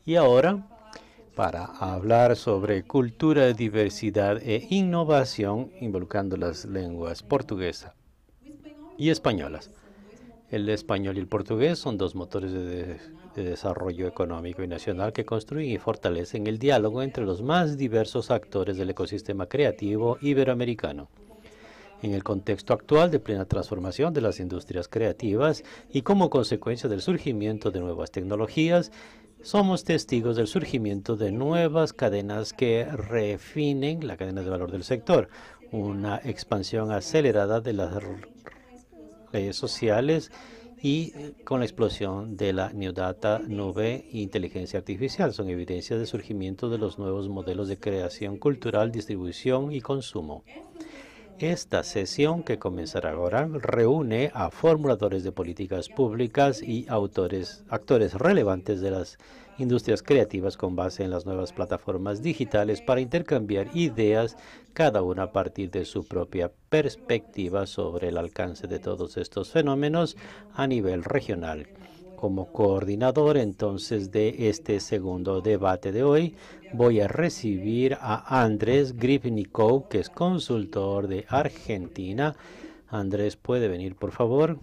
Y ahora, para hablar sobre cultura, diversidad e innovación, involucrando las lenguas portuguesa y españolas. El español y el portugués son dos motores de desarrollo económico y nacional que construyen y fortalecen el diálogo entre los más diversos actores del ecosistema creativo iberoamericano. En el contexto actual de plena transformación de las industrias creativas y como consecuencia del surgimiento de nuevas tecnologías, somos testigos del surgimiento de nuevas cadenas que refinen la cadena de valor del sector, una expansión acelerada de las redes sociales y con la explosión de la New Data, nube e inteligencia artificial. Son evidencias del surgimiento de los nuevos modelos de creación cultural, distribución y consumo. Esta sesión, que comenzará ahora, reúne a formuladores de políticas públicas y actores relevantes de las industrias creativas con base en las nuevas plataformas digitales para intercambiar ideas, cada una a partir de su propia perspectiva sobre el alcance de todos estos fenómenos a nivel regional. Como coordinador entonces de este segundo debate de hoy, voy a recibir a Andrés Grivnikov, que es consultor de Argentina. Andrés, ¿puede venir, por favor?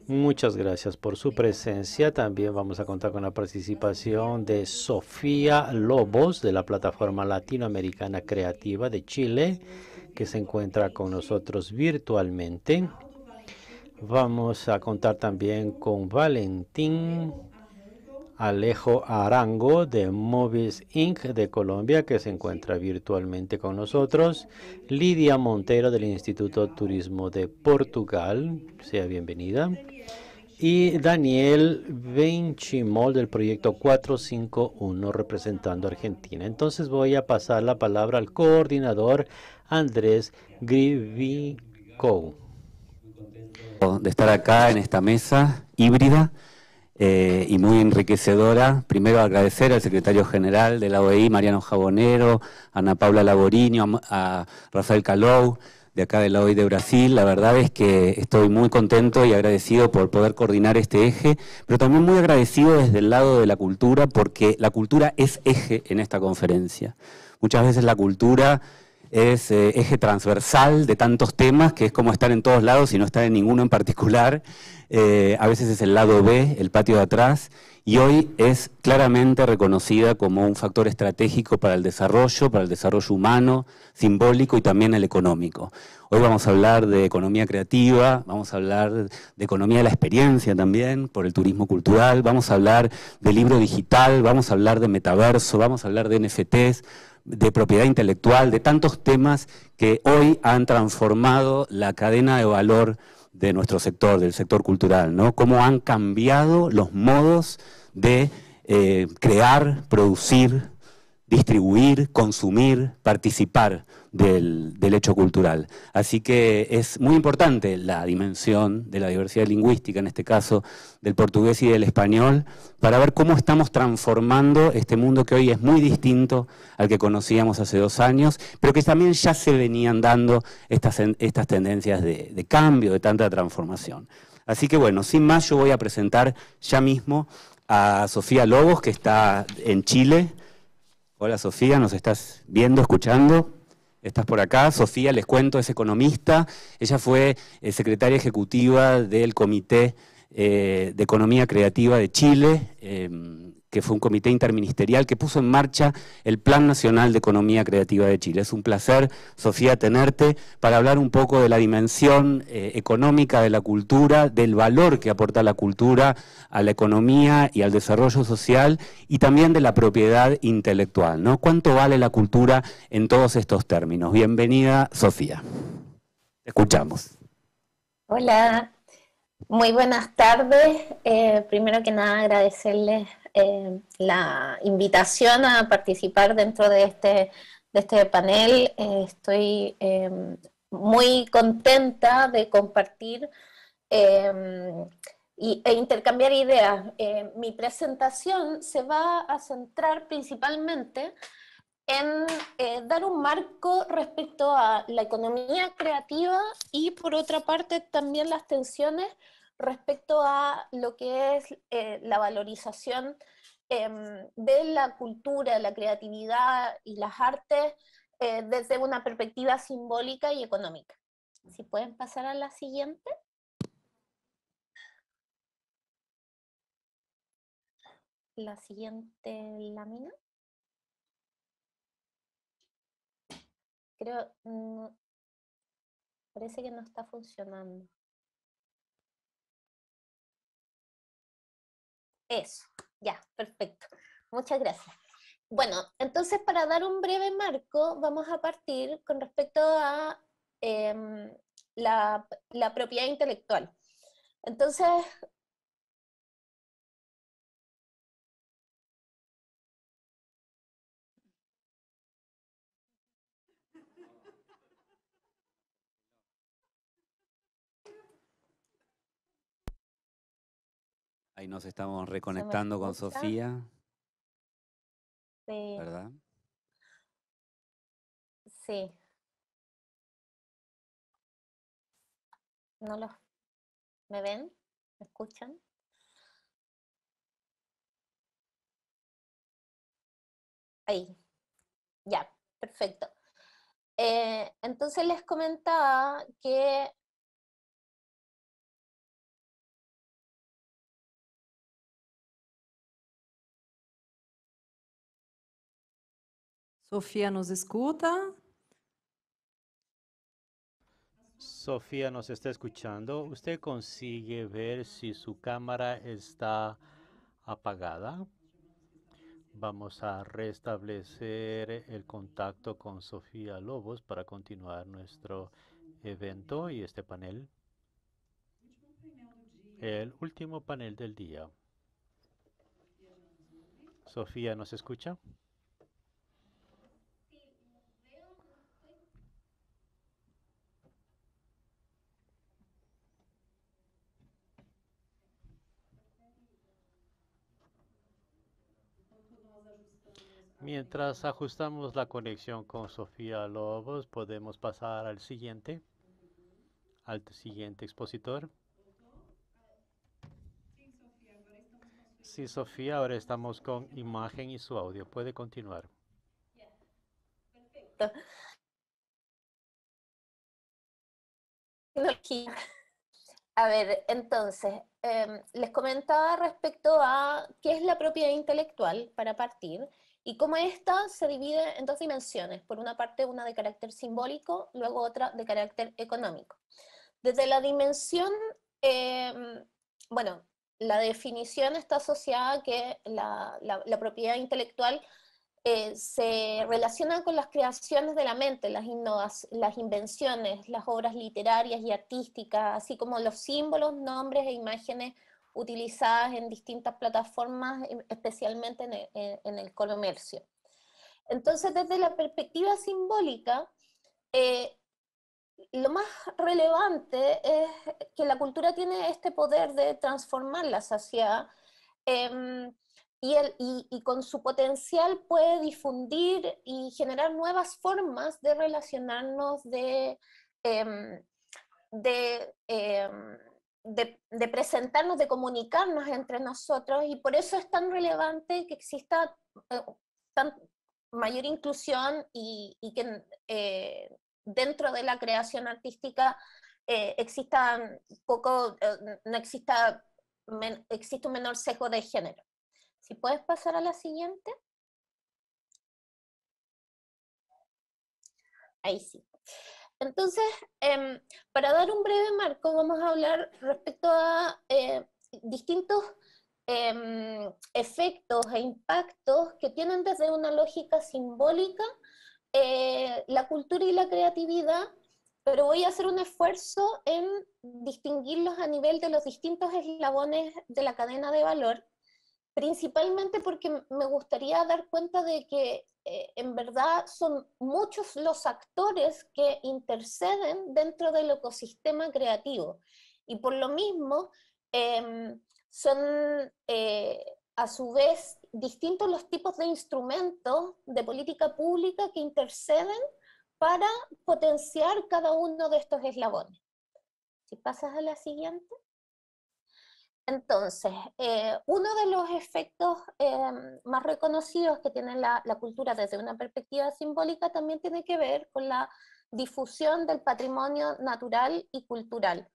Muchas gracias por su presencia. También vamos a contar con la participación de Sofía Lobos, de la Plataforma Latinoamericana Creativa de Chile, que se encuentra con nosotros virtualmente. Vamos a contar también con Valentín Alejo Arango de Movies Inc. de Colombia, que se encuentra virtualmente con nosotros. Lidia Montero del Instituto Turismo de Portugal, sea bienvenida. Y Daniel Benchimol del proyecto 451 representando a Argentina. Entonces voy a pasar la palabra al coordinador Andrés Grivnikov. De estar acá en esta mesa híbrida y muy enriquecedora. Primero agradecer al secretario general de la OEI, Mariano Jabonero, a Ana Paula Laborini, a Rafael Calou, de acá de la OEI de Brasil. La verdad es que estoy muy contento y agradecido por poder coordinar este eje, pero también muy agradecido desde el lado de la cultura, porque la cultura es eje en esta conferencia. Muchas veces la cultura es eje transversal de tantos temas que es como estar en todos lados y no estar en ninguno en particular. A veces es el lado B, el patio de atrás, y hoy es claramente reconocida como un factor estratégico para el desarrollo humano, simbólico y también el económico. Hoy vamos a hablar de economía creativa, vamos a hablar de economía de la experiencia también, por el turismo cultural, vamos a hablar de libro digital, vamos a hablar de metaverso, vamos a hablar de NFTs, de propiedad intelectual, de tantos temas que hoy han transformado la cadena de valor de nuestro sector, del sector cultural, ¿no? Cómo han cambiado los modos de crear, producir, distribuir, consumir, participar del hecho cultural. Así que es muy importante la dimensión de la diversidad lingüística, en este caso del portugués y del español, para ver cómo estamos transformando este mundo que hoy es muy distinto al que conocíamos hace 2 años, pero que también ya se venían dando estas tendencias de cambio, de tanta transformación. Así que bueno, sin más, yo voy a presentar ya mismo a Sofía Lobos, que está en Chile. Hola Sofía, ¿nos estás viendo, escuchando? ¿Estás por acá? Sofía, les cuento, es economista. Ella fue secretaria ejecutiva del Comité de Economía Creativa de Chile, que fue un comité interministerial que puso en marcha el Plan Nacional de Economía Creativa de Chile. Es un placer, Sofía, tenerte para hablar un poco de la dimensión económica de la cultura, del valor que aporta la cultura a la economía y al desarrollo social, y también de la propiedad intelectual, ¿no? ¿Cuánto vale la cultura en todos estos términos? Bienvenida, Sofía. Te escuchamos. Hola, muy buenas tardes. Primero que nada, agradecerles la invitación a participar dentro de este panel. Estoy muy contenta de compartir e intercambiar ideas. Mi presentación se va a centrar principalmente en dar un marco respecto a la economía creativa y, por otra parte, también las tensiones respecto a lo que es la valorización de la cultura, la creatividad y las artes desde una perspectiva simbólica y económica. Si pueden pasar a la siguiente. La siguiente lámina. Creo, parece que no está funcionando. Eso, ya, perfecto. Muchas gracias. Bueno, entonces para dar un breve marco, vamos a partir con respecto a la propiedad intelectual. Entonces, Ahí nos estamos reconectando con Sofía. Sí. ¿Verdad? Sí. ¿No los... ¿Me ven? ¿Me escuchan? Ahí. Ya, perfecto. Entonces les comentaba que Sofía, ¿nos escuta? Sofía nos está escuchando. ¿Usted consigue ver si su cámara está apagada? Vamos a restablecer el contacto con Sofía Lobos para continuar nuestro evento y este panel. El último panel del día. Sofía, ¿nos escucha? Mientras ajustamos la conexión con Sofía Lobos, podemos pasar al siguiente expositor. Sí, Sofía, ahora estamos con imagen y su audio. Puede continuar. Perfecto. Tecnología. A ver, entonces, les comentaba respecto a qué es la propiedad intelectual para partir y cómo esta se divide en dos dimensiones. Por una parte, una de carácter simbólico, luego otra de carácter económico. Desde la dimensión, bueno, la definición está asociada a que la propiedad intelectual se relaciona con las creaciones de la mente, las invenciones, las obras literarias y artísticas, así como los símbolos, nombres e imágenes utilizadas en distintas plataformas, especialmente en el comercio. Entonces, desde la perspectiva simbólica, lo más relevante es que la cultura tiene este poder de transformar la sociedad y con su potencial puede difundir y generar nuevas formas de relacionarnos, em, de, em, de presentarnos, de comunicarnos entre nosotros, y por eso es tan relevante que exista tan mayor inclusión y que dentro de la creación artística no exista, existe un menor sesgo de género. Si puedes pasar a la siguiente. Ahí sí. Entonces, para dar un breve marco, vamos a hablar respecto a distintos efectos e impactos que tienen desde una lógica simbólica la cultura y la creatividad, pero voy a hacer un esfuerzo en distinguirlos a nivel de los distintos eslabones de la cadena de valor, principalmente porque me gustaría dar cuenta de que en verdad son muchos los actores que interceden dentro del ecosistema creativo, y por lo mismo son a su vez distintos los tipos de instrumentos de política pública que interceden para potenciar cada uno de estos eslabones. Si pasas a la siguiente. Entonces, uno de los efectos más reconocidos que tiene la cultura desde una perspectiva simbólica también tiene que ver con la difusión del patrimonio natural y cultural.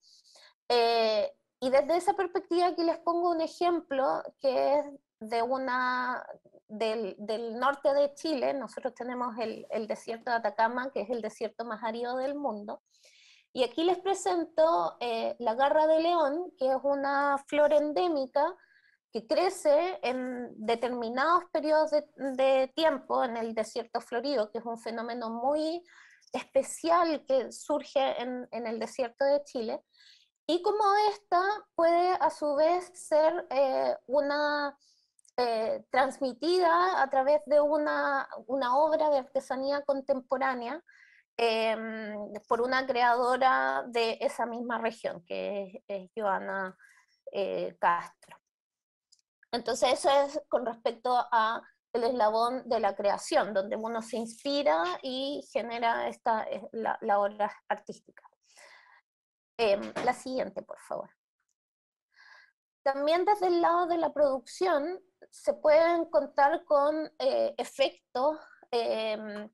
Y desde esa perspectiva aquí les pongo un ejemplo que es del norte de Chile. Nosotros tenemos el desierto de Atacama, que es el desierto más árido del mundo. Y aquí les presento la garra de león, que es una flor endémica que crece en determinados periodos de tiempo en el desierto florido, que es un fenómeno muy especial que surge en el desierto de Chile. Y como esta puede a su vez ser transmitida a través de una obra de artesanía contemporánea por una creadora de esa misma región, que es Joana Castro. Entonces eso es con respecto a el eslabón de la creación, donde uno se inspira y genera la obra artística. La siguiente, por favor. También desde el lado de la producción se pueden contar con efectos en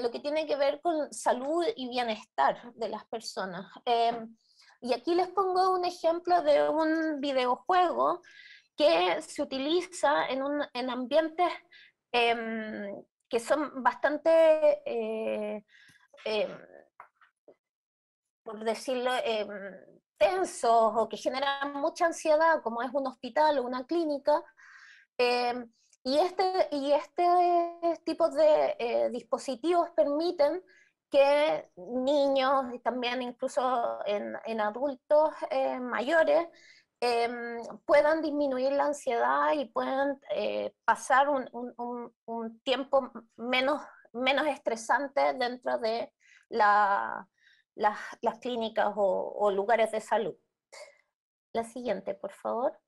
lo que tiene que ver con salud y bienestar de las personas. Y aquí les pongo un ejemplo de un videojuego que se utiliza en ambientes que son bastante, por decirlo, tensos o que generan mucha ansiedad, como es un hospital o una clínica. Y este tipo de dispositivos permiten que niños y también incluso en adultos mayores puedan disminuir la ansiedad y puedan pasar un tiempo menos estresante dentro de las clínicas o lugares de salud. La siguiente, por favor.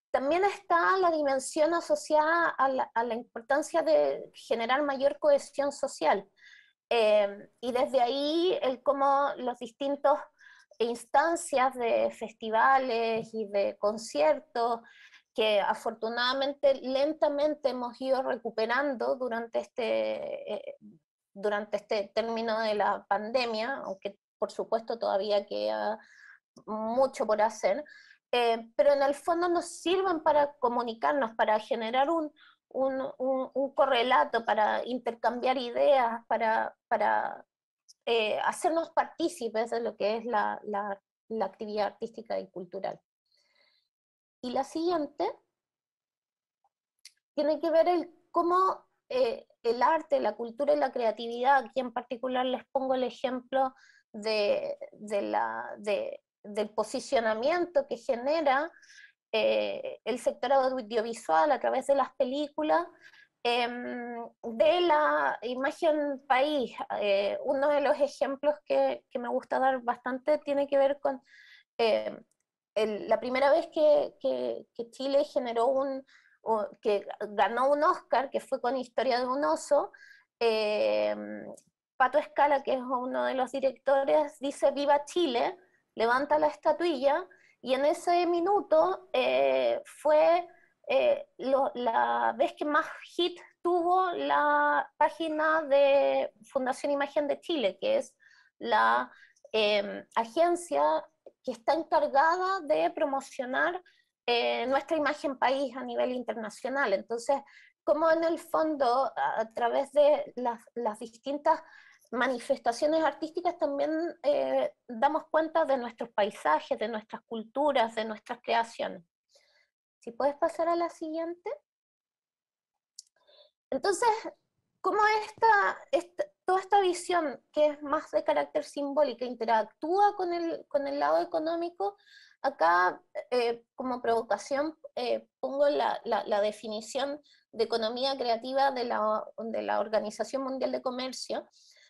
También está la dimensión asociada a la importancia de generar mayor cohesión social. Y desde ahí, cómo los distintos instancias de festivales y de conciertos que afortunadamente lentamente hemos ido recuperando durante este término de la pandemia, aunque por supuesto todavía queda mucho por hacer, pero en el fondo nos sirven para comunicarnos, para generar un correlato, para intercambiar ideas, para hacernos partícipes de lo que es la actividad artística y cultural. Y la siguiente tiene que ver cómo el arte, la cultura y la creatividad, aquí en particular les pongo el ejemplo del posicionamiento que genera el sector audiovisual a través de las películas, de la imagen país. Uno de los ejemplos que me gusta dar bastante tiene que ver con la primera vez que Chile generó que ganó un Oscar, que fue con Historia de un oso. Pato Escala, que es uno de los directores, dice "Viva Chile", levanta la estatuilla, y en ese minuto fue la vez que más hit tuvo la página de Fundación Imagen de Chile, que es la agencia que está encargada de promocionar nuestra imagen país a nivel internacional. Entonces, como en el fondo, a través de las distintas manifestaciones artísticas también damos cuenta de nuestros paisajes, de nuestras culturas, de nuestras creaciones. Si puedes pasar a la siguiente. Entonces, ¿cómo toda esta visión, que es más de carácter simbólico, interactúa con el lado económico? Acá, como provocación, pongo la definición de economía creativa de la Organización Mundial de Comercio,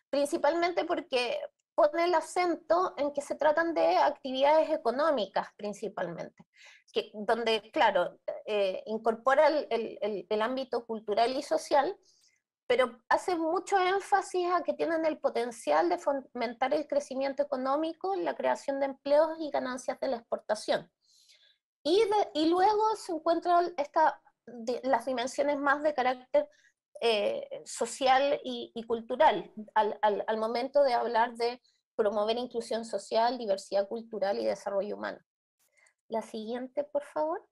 principalmente porque pone el acento en que se tratan de actividades económicas principalmente, donde, claro, incorpora el ámbito cultural y social, pero hace mucho énfasis a que tienen el potencial de fomentar el crecimiento económico, la creación de empleos y ganancias de la exportación. y luego se encuentran las dimensiones más de carácter social y cultural, al momento de hablar de promover inclusión social, diversidad cultural y desarrollo humano. La siguiente, por favor.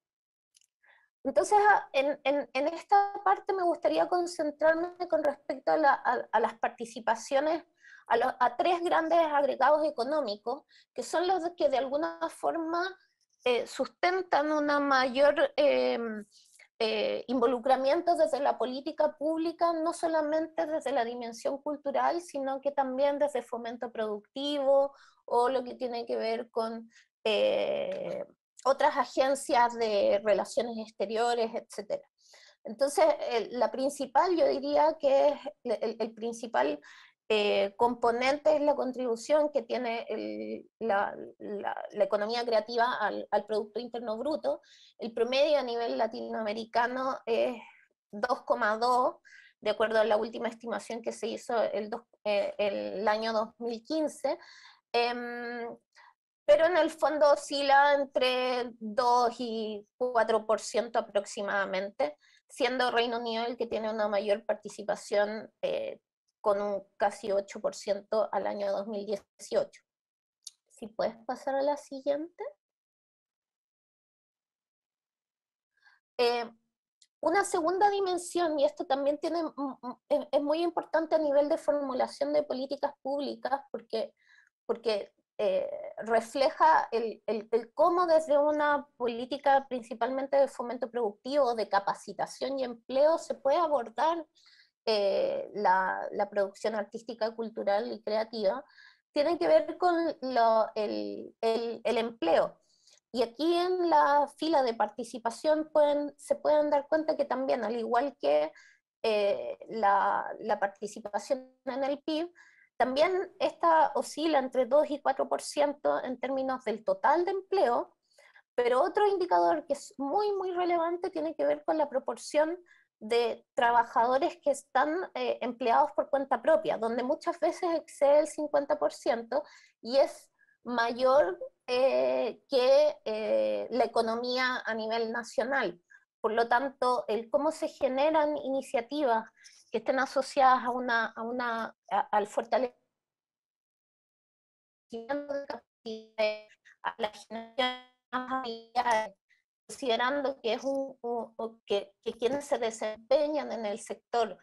Entonces, en esta parte me gustaría concentrarme con respecto a las participaciones, a tres grandes agregados económicos, que son los que de alguna forma sustentan una mayor involucramiento desde la política pública, no solamente desde la dimensión cultural, sino que también desde fomento productivo o lo que tiene que ver con otras agencias de relaciones exteriores, etc. Entonces, la principal, yo diría que es el principal componente es la contribución que tiene la economía creativa al Producto Interno Bruto. El promedio a nivel latinoamericano es 2,2, de acuerdo a la última estimación que se hizo el año 2015. Pero en el fondo oscila entre 2 y 4% aproximadamente, siendo Reino Unido el que tiene una mayor participación con un casi 8% al año 2018. Si puedes pasar a la siguiente. Una segunda dimensión, y esto también es muy importante a nivel de formulación de políticas públicas, porque refleja el cómo desde una política principalmente de fomento productivo, de capacitación y empleo, se puede abordar la producción artística, cultural y creativa, tiene que ver con el empleo. Y aquí en la fila de participación se pueden dar cuenta que también, al igual que la participación en el PIB, también esta oscila entre 2 y 4% en términos del total de empleo, pero otro indicador que es muy, muy relevante tiene que ver con la proporción de trabajadores que están empleados por cuenta propia, donde muchas veces excede el 50% y es mayor que la economía a nivel nacional. Por lo tanto, el cómo se generan iniciativas que estén asociadas al fortalecimiento de capacidades, a la generación de habilidades, considerando que, que quienes se desempeñan en el sector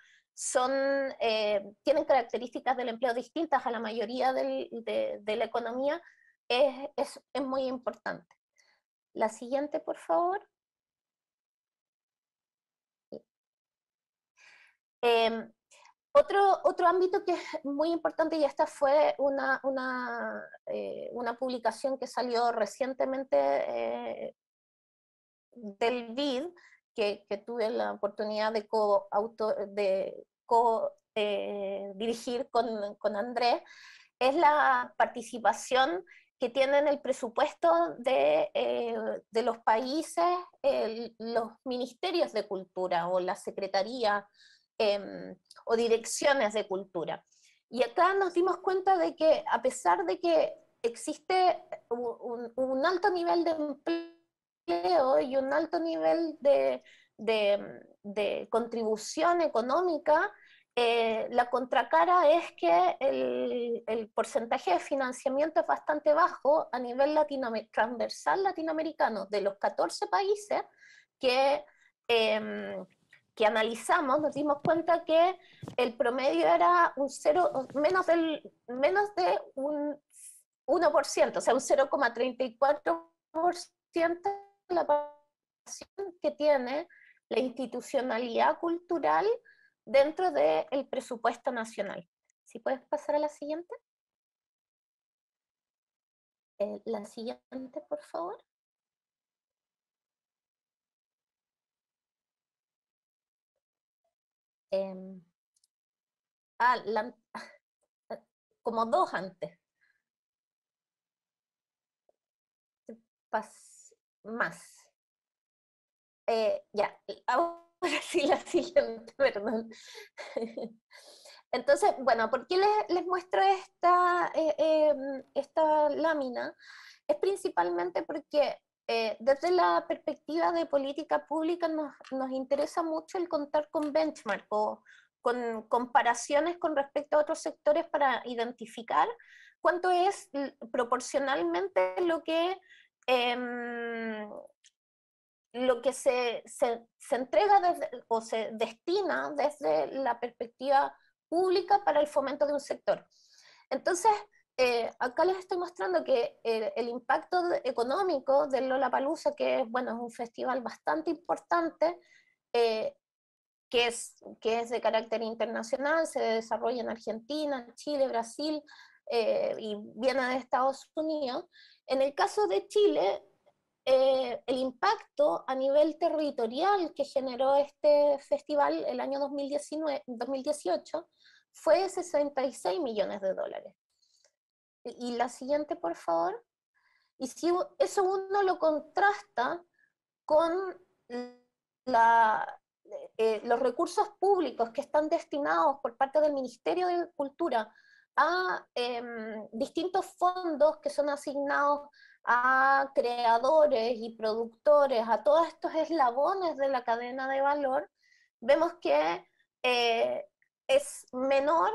tienen características del empleo distintas a la mayoría de la economía, es muy importante. La siguiente, por favor. Otro ámbito que es muy importante, y esta fue una publicación que salió recientemente del BID, que tuve la oportunidad de dirigir con Andrés, es la participación que tienen el presupuesto de los países, los ministerios de cultura o la secretaría o direcciones de cultura. Y acá nos dimos cuenta de que a pesar de que existe un alto nivel de empleo y un alto nivel de contribución económica, la contracara es que el porcentaje de financiamiento es bastante bajo a nivel transversal latinoamericano. De los 14 países que analizamos, nos dimos cuenta que el promedio era menos de un 1%, o sea, un 0,34% de la participación que tiene la institucionalidad cultural dentro del presupuesto nacional. Si puedes pasar a la siguiente. La siguiente, por favor. Como dos antes. Más. Ya, ahora sí la siguiente, perdón. Entonces, bueno, ¿por qué les muestro esta lámina? Es principalmente porque desde la perspectiva de política pública nos interesa mucho el contar con benchmark o con comparaciones con respecto a otros sectores para identificar cuánto es proporcionalmente lo que se entrega o se destina desde la perspectiva pública para el fomento de un sector. Entonces, acá les estoy mostrando que el impacto económico del Lollapalooza, que es, bueno, es un festival bastante importante, eh, que es de carácter internacional, se desarrolla en Argentina, Chile, Brasil, y viene de Estados Unidos. En el caso de Chile, el impacto a nivel territorial que generó este festival el año 2018 fue 66 millones de dólares. Y la siguiente, por favor. Y si eso uno lo contrasta con la, los recursos públicos que están destinados por parte del Ministerio de Cultura a distintos fondos que son asignados a creadores y productores, a todos estos eslabones de la cadena de valor, vemos que es menor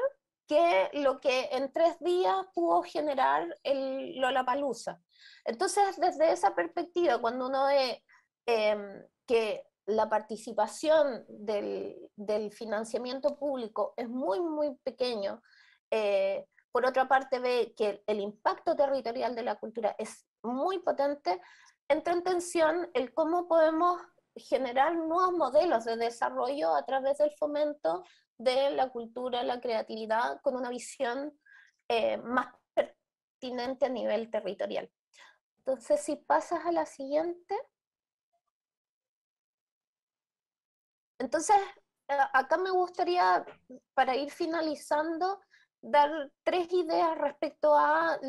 que lo que en 3 días pudo generar el Lollapalooza. Entonces, desde esa perspectiva, cuando uno ve que la participación del financiamiento público es muy, muy pequeño, por otra parte ve que el impacto territorial de la cultura es muy potente, entra en tensión el cómo podemos generar nuevos modelos de desarrollo a través del fomento de la cultura, la creatividad, con una visión más pertinente a nivel territorial. Entonces, si pasas a la siguiente. Entonces, acá me gustaría, para ir finalizando, dar 3 ideas respecto a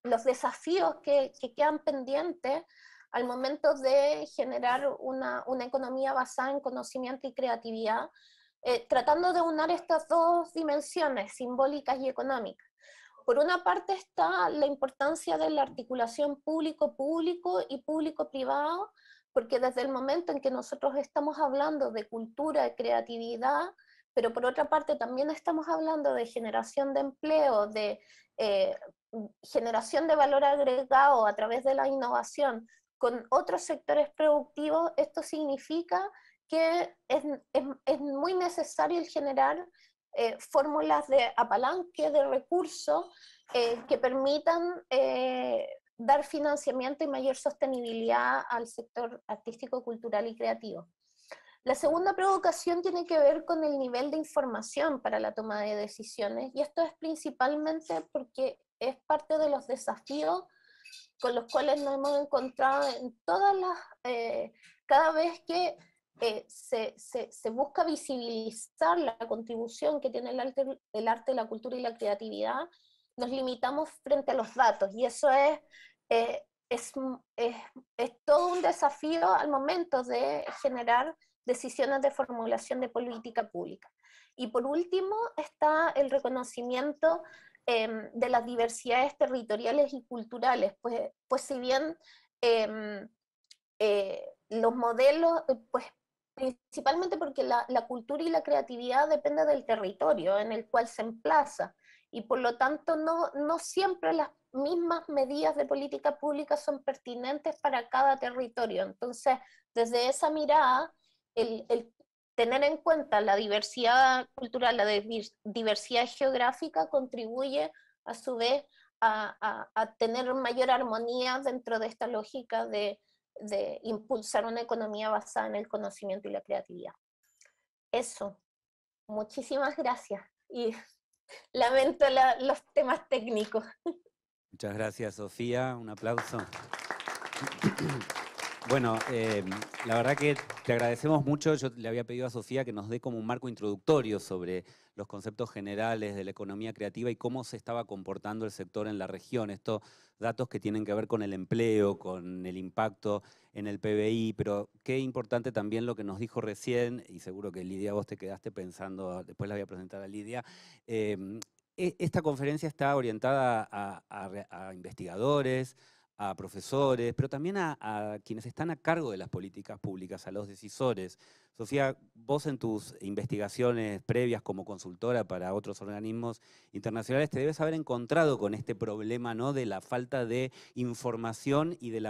los desafíos que quedan pendientes al momento de generar una economía basada en conocimiento y creatividad, tratando de unir estas dos dimensiones, simbólicas y económicas. Por una parte está la importancia de la articulación público-público y público-privado, porque desde el momento en que nosotros estamos hablando de cultura, de creatividad, pero por otra parte también estamos hablando de generación de empleo, de generación de valor agregado a través de la innovación con otros sectores productivos, esto significa que es muy necesario el generar fórmulas de apalanque de recursos que permitan dar financiamiento y mayor sostenibilidad al sector artístico, cultural y creativo. La segunda provocación tiene que ver con el nivel de información para la toma de decisiones, y esto es principalmente porque es parte de los desafíos con los cuales nos hemos encontrado en todas las, cada vez que se busca visibilizar la contribución que tiene el arte, la cultura y la creatividad, nos limitamos frente a los datos, y eso eh, es, es todo un desafío al momento de generar decisiones de formulación de política pública. Y por último está el reconocimiento de las diversidades territoriales y culturales, pues si bien los modelos, pues principalmente porque la cultura y la creatividad depende del territorio en el cual se emplaza, y por lo tanto no siempre las mismas medidas de política pública son pertinentes para cada territorio. Entonces, desde esa mirada, el tener en cuenta la diversidad cultural, la diversidad geográfica contribuye a su vez a tener mayor armonía dentro de esta lógica de impulsar una economía basada en el conocimiento y la creatividad. Eso, muchísimas gracias y lamento los temas técnicos. Muchas gracias, Sofía. Un aplauso. Bueno, la verdad que te agradecemos mucho. Yo le había pedido a Sofía que nos dé como un marco introductorio sobre los conceptos generales de la economía creativa y cómo se estaba comportando el sector en la región. Estos datos que tienen que ver con el empleo, con el impacto en el PBI, pero qué importante también lo que nos dijo recién, y seguro que Lidia, vos te quedaste pensando, después la voy a presentar a Lidia. Esta conferencia está orientada a investigadores, a profesores, pero también a quienes están a cargo de las políticas públicas, a los decisores. Sofía, vos en tus investigaciones previas como consultora para otros organismos internacionales te debes haber encontrado con este problema, ¿no?, de la falta de información y de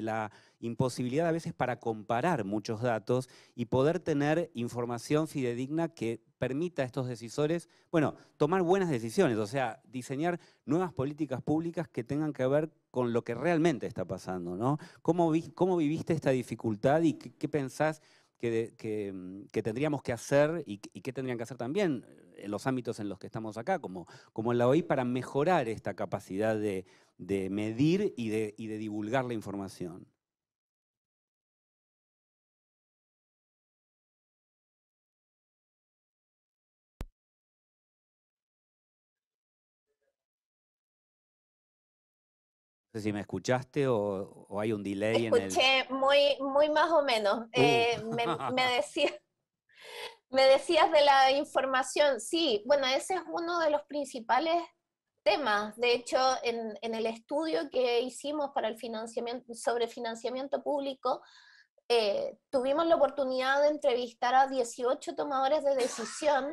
la imposibilidad a veces para comparar muchos datos y poder tener información fidedigna que permita a estos decisores, bueno, tomar buenas decisiones, o sea, diseñar nuevas políticas públicas que tengan que ver con lo que realmente está pasando, ¿no? ¿Cómo viviste esta dificultad y qué pensás que tendríamos que hacer y qué tendrían que hacer también en los ámbitos en los que estamos acá, como en la OI, para mejorar esta capacidad de medir y de divulgar la información? No sé si me escuchaste o hay un delay en el... Escuché muy más o menos. Me decías de la información. Sí, bueno, ese es uno de los principales temas. De hecho, en el estudio que hicimos para el financiamiento, sobre financiamiento público, tuvimos la oportunidad de entrevistar a 18 tomadores de decisión,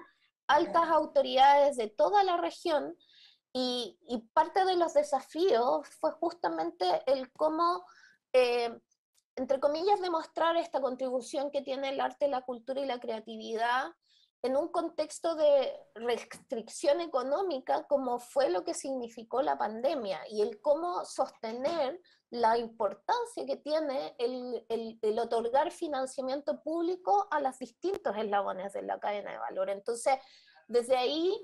altas autoridades de toda la región, y parte de los desafíos fue justamente el cómo, eh, entre comillas, demostrar esta contribución que tiene el arte, la cultura y la creatividad en un contexto de restricción económica, como fue lo que significó la pandemia, y el cómo sostener la importancia que tiene el otorgar financiamiento público a los distintos eslabones de la cadena de valor. Entonces, desde ahí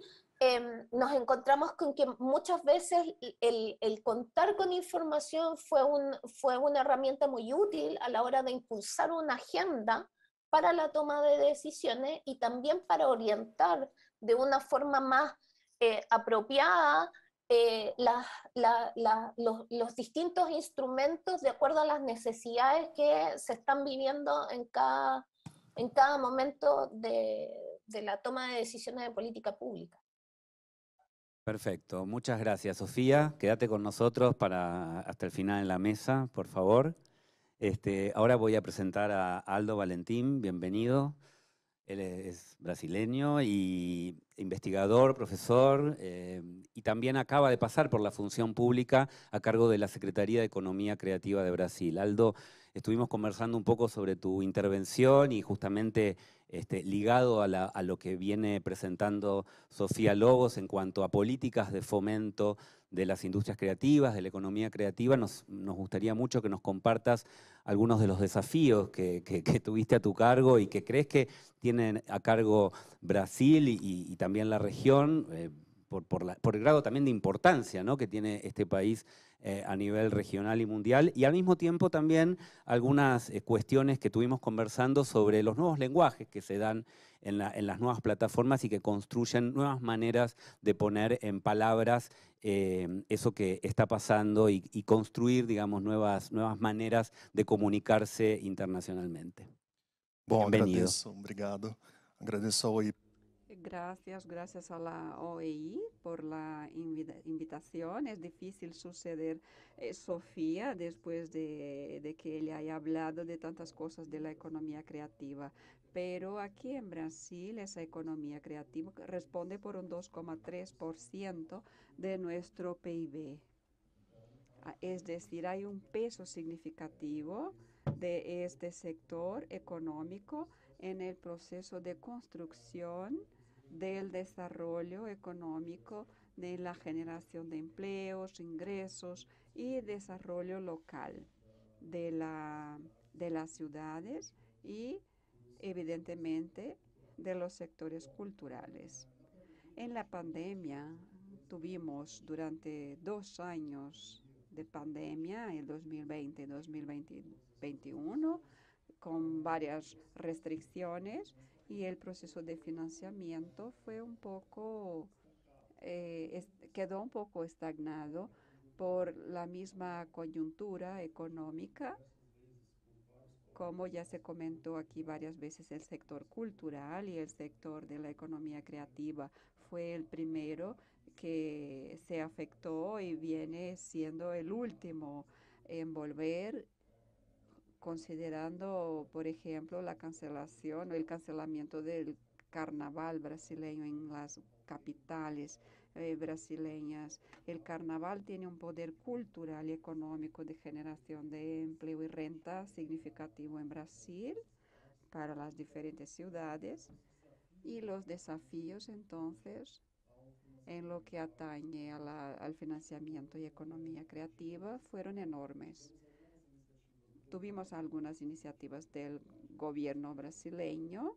nos encontramos con que muchas veces el contar con información fue una herramienta muy útil a la hora de impulsar una agenda para la toma de decisiones y también para orientar de una forma más apropiada los distintos instrumentos de acuerdo a las necesidades que se están viviendo en cada momento de la toma de decisiones de política pública. Perfecto, muchas gracias, Sofía. Quédate con nosotros hasta el final en la mesa, por favor. Ahora voy a presentar a Aldo Valentín, bienvenido. Él es brasileño y investigador, profesor, y también acaba de pasar por la función pública a cargo de la Secretaría de Economía Creativa de Brasil. Aldo, estuvimos conversando un poco sobre tu intervención y justamente ligado a lo que viene presentando Sofía Lobos en cuanto a políticas de fomento de las industrias creativas, de la economía creativa. Nos gustaría mucho que nos compartas algunos de los desafíos que tuviste a tu cargo y que crees que tienen a cargo Brasil y también la región, por el grado también de importancia, ¿no?, que tiene este país a nivel regional y mundial, y al mismo tiempo también algunas cuestiones que tuvimos conversando sobre los nuevos lenguajes que se dan en las nuevas plataformas y que construyen nuevas maneras de poner en palabras eso que está pasando y construir, digamos, nuevas maneras de comunicarse internacionalmente. Bom, Bienvenido. agradeço, obrigado. Agradeço ao OI. Gracias a la OEI por la invitación. Es difícil suceder Sofía después de que ella haya hablado de tantas cosas de la economía creativa. Pero aquí en Brasil esa economía creativa responde por un 2,3% de nuestro PIB. Es decir, hay un peso significativo de este sector económico en el proceso de construcción del desarrollo económico, de la generación de empleos, ingresos y desarrollo local de las ciudades y evidentemente de los sectores culturales. En la pandemia tuvimos durante 2 años de pandemia, el 2020 y 2021, con varias restricciones, y el proceso de financiamiento fue quedó un poco estagnado por la misma coyuntura económica. Como ya se comentó aquí varias veces, el sector cultural y el sector de la economía creativa fue el primero que se afectó y viene siendo el último envolver, considerando, por ejemplo, la cancelación o el cancelamiento del carnaval brasileño en las capitales brasileñas. El carnaval tiene un poder cultural y económico de generación de empleo y renta significativo en Brasil para las diferentes ciudades, y los desafíos entonces en lo que atañe al financiamiento y economía creativa fueron enormes. Tuvimos algunas iniciativas del gobierno brasileño.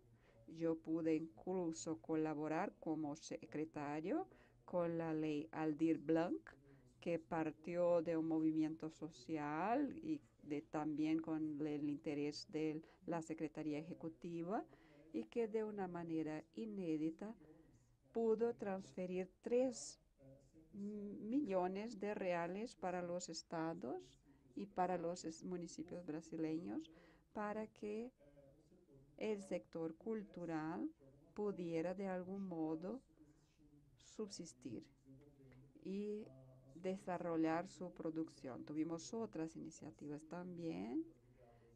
Yo pude incluso colaborar como secretario con la ley Aldir Blanc, que partió de un movimiento social y también con el interés de la Secretaría Ejecutiva, y que de una manera inédita pudo transferir 3 millones de reales para los estados y para los municipios brasileños para que el sector cultural pudiera de algún modo subsistir y desarrollar su producción. Tuvimos otras iniciativas también,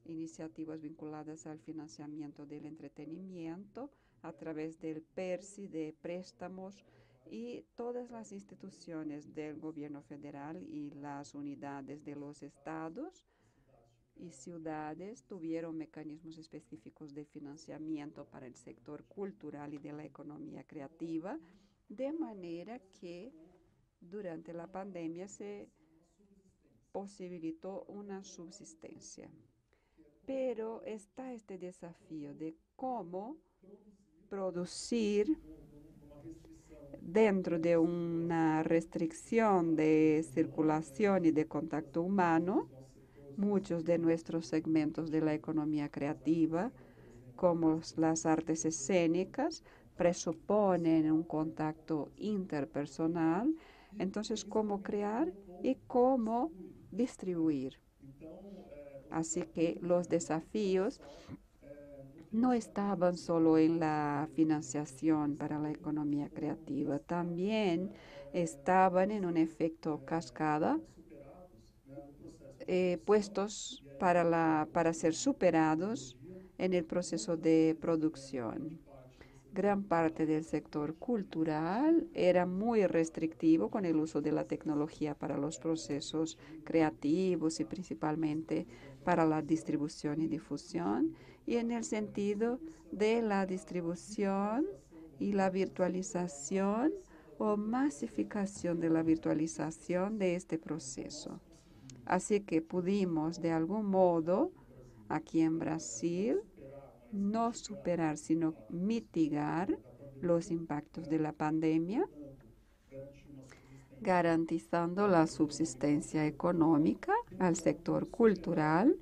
iniciativas vinculadas al financiamiento del entretenimiento a través del PERSI, de préstamos, y todas las instituciones del gobierno federal y las unidades de los estados y ciudades tuvieron mecanismos específicos de financiamiento para el sector cultural y de la economía creativa, de manera que durante la pandemia se posibilitó una subsistencia. Pero está este desafío de cómo producir dentro de una restricción de circulación y de contacto humano. Muchos de nuestros segmentos de la economía creativa, como las artes escénicas, presuponen un contacto interpersonal. Entonces, ¿cómo crear y cómo distribuir? Así que los desafíos no estaban solo en la financiación para la economía creativa, también estaban en un efecto cascada, puestos para ser superados en el proceso de producción. Gran parte del sector cultural era muy restrictivo con el uso de la tecnología para los procesos creativos y principalmente para la distribución y difusión, y en el sentido de la distribución y la virtualización o masificación de la virtualización de este proceso. Así que pudimos de algún modo aquí en Brasil no superar, sino mitigar los impactos de la pandemia, garantizando la subsistencia económica al sector cultural,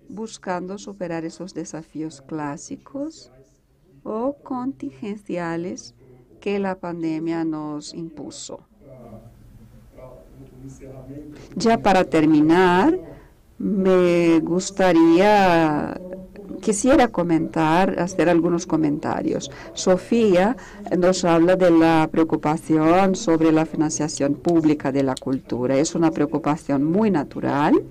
buscando superar esos desafíos clásicos o contingenciales que la pandemia nos impuso. Ya para terminar, quisiera hacer algunos comentarios. Sofía nos habla de la preocupación sobre la financiación pública de la cultura. Es una preocupación muy natural.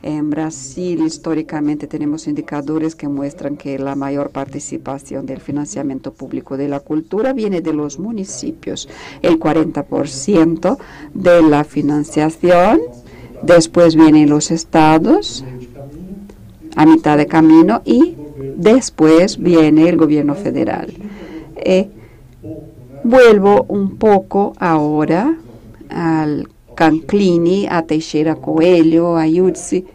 En Brasil, históricamente, tenemos indicadores que muestran que la mayor participación del financiamiento público de la cultura viene de los municipios. El 40% de la financiación, después vienen los estados, a mitad de camino, y después viene el gobierno federal. Vuelvo un poco ahora al Canclini, a Teixeira Coelho, a Yudzi,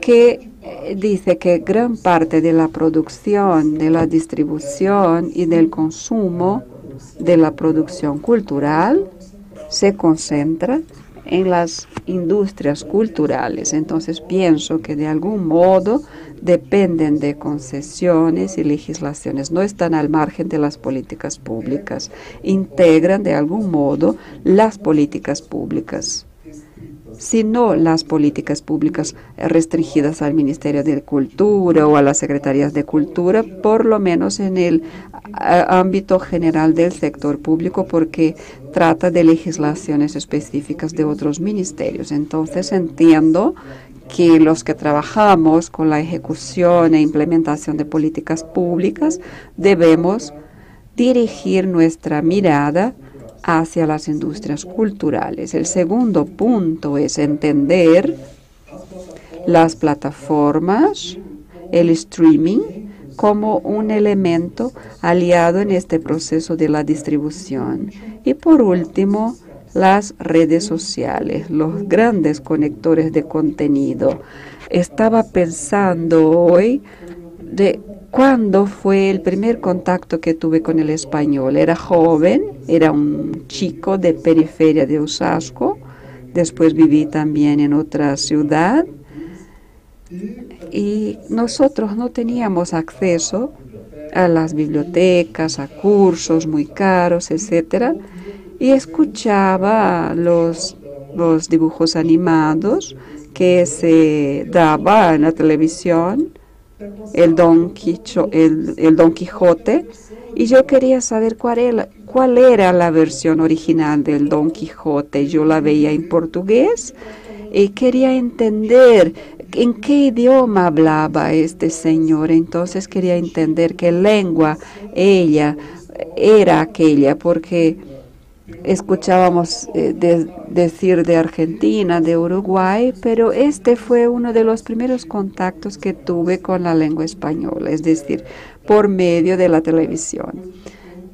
que dice que gran parte de la producción, de la distribución y del consumo de la producción cultural se concentra en las industrias culturales. Entonces pienso que de algún modo dependen de concesiones y legislaciones, no están al margen de las políticas públicas, integran de algún modo las políticas públicas. Si no las políticas públicas restringidas al Ministerio de Cultura o a las Secretarías de Cultura, por lo menos en el ámbito general del sector público, porque trata de legislaciones específicas de otros ministerios. Entonces entiendo que los que trabajamos con la ejecución e implementación de políticas públicas debemos dirigir nuestra mirada hacia las industrias culturales. El segundo punto es entender las plataformas, el streaming, como un elemento aliado en este proceso de la distribución. Y por último, las redes sociales, los grandes conectores de contenido. Estaba pensando hoy de cuándo fue el primer contacto que tuve con el español. Era joven, era un chico de periferia de Osasco, después viví también en otra ciudad y nosotros no teníamos acceso a las bibliotecas, a cursos muy caros, etcétera, y escuchaba los dibujos animados que se daba en la televisión, el Don Quijote, y yo quería saber cuál era la versión original del Don Quijote. Yo la veía en portugués y quería entender en qué idioma hablaba este señor. Entonces quería entender qué lengua ella era aquella, porque escuchábamos decir de Argentina, de Uruguay, pero este fue uno de los primeros contactos que tuve con la lengua española, es decir, por medio de la televisión.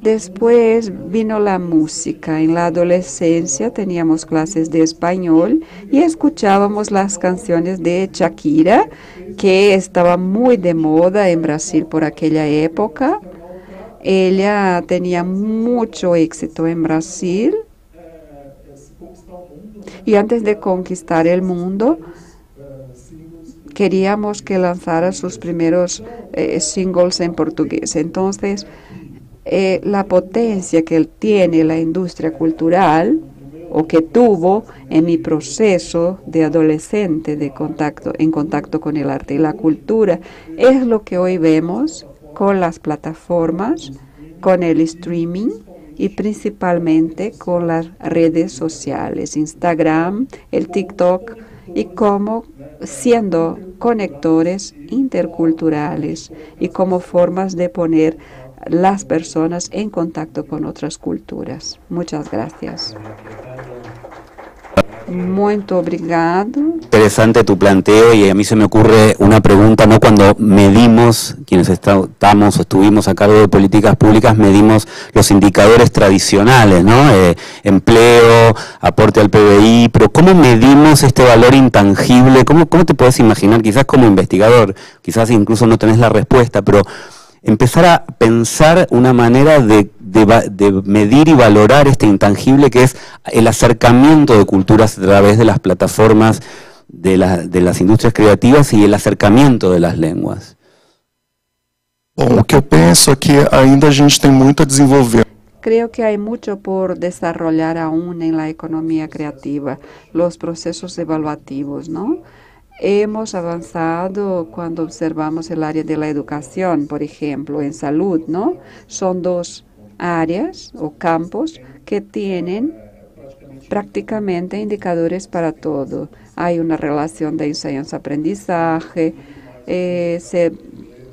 Después vino la música. En la adolescencia teníamos clases de español y escuchábamos las canciones de Shakira, que estaba muy de moda en Brasil por aquella época. Ella tenía mucho éxito en Brasil y antes de conquistar el mundo queríamos que lanzara sus primeros singles en portugués. Entonces, la potencia que tiene la industria cultural o que tuvo en mi proceso de adolescente en contacto con el arte y la cultura es lo que hoy vemos con las plataformas, con el streaming y principalmente con las redes sociales, Instagram, el TikTok, y como siendo conectores interculturales y como formas de poner las personas en contacto con otras culturas. Muchas gracias. Muy obrigado. Interesante tu planteo y a mí se me ocurre una pregunta, ¿no? Cuando medimos, quienes estamos o estuvimos a cargo de políticas públicas, medimos los indicadores tradicionales, ¿no? Empleo, aporte al PBI, pero ¿cómo medimos este valor intangible? ¿Cómo te puedes imaginar? Quizás como investigador, quizás incluso no tenés la respuesta, pero empezar a pensar una manera de medir y valorar este intangible que es el acercamiento de culturas a través de las plataformas de las industrias creativas y el acercamiento de las lenguas. Bom, o que eu penso é que ainda a gente tem muito a desenvolver. Creo que hay mucho por desarrollar aún en la economía creativa, los procesos evaluativos, ¿no? Hemos avanzado cuando observamos el área de la educación, por ejemplo, en salud, ¿no? Son dos áreas o campos que tienen prácticamente indicadores para todo. Hay una relación de enseñanza-aprendizaje, se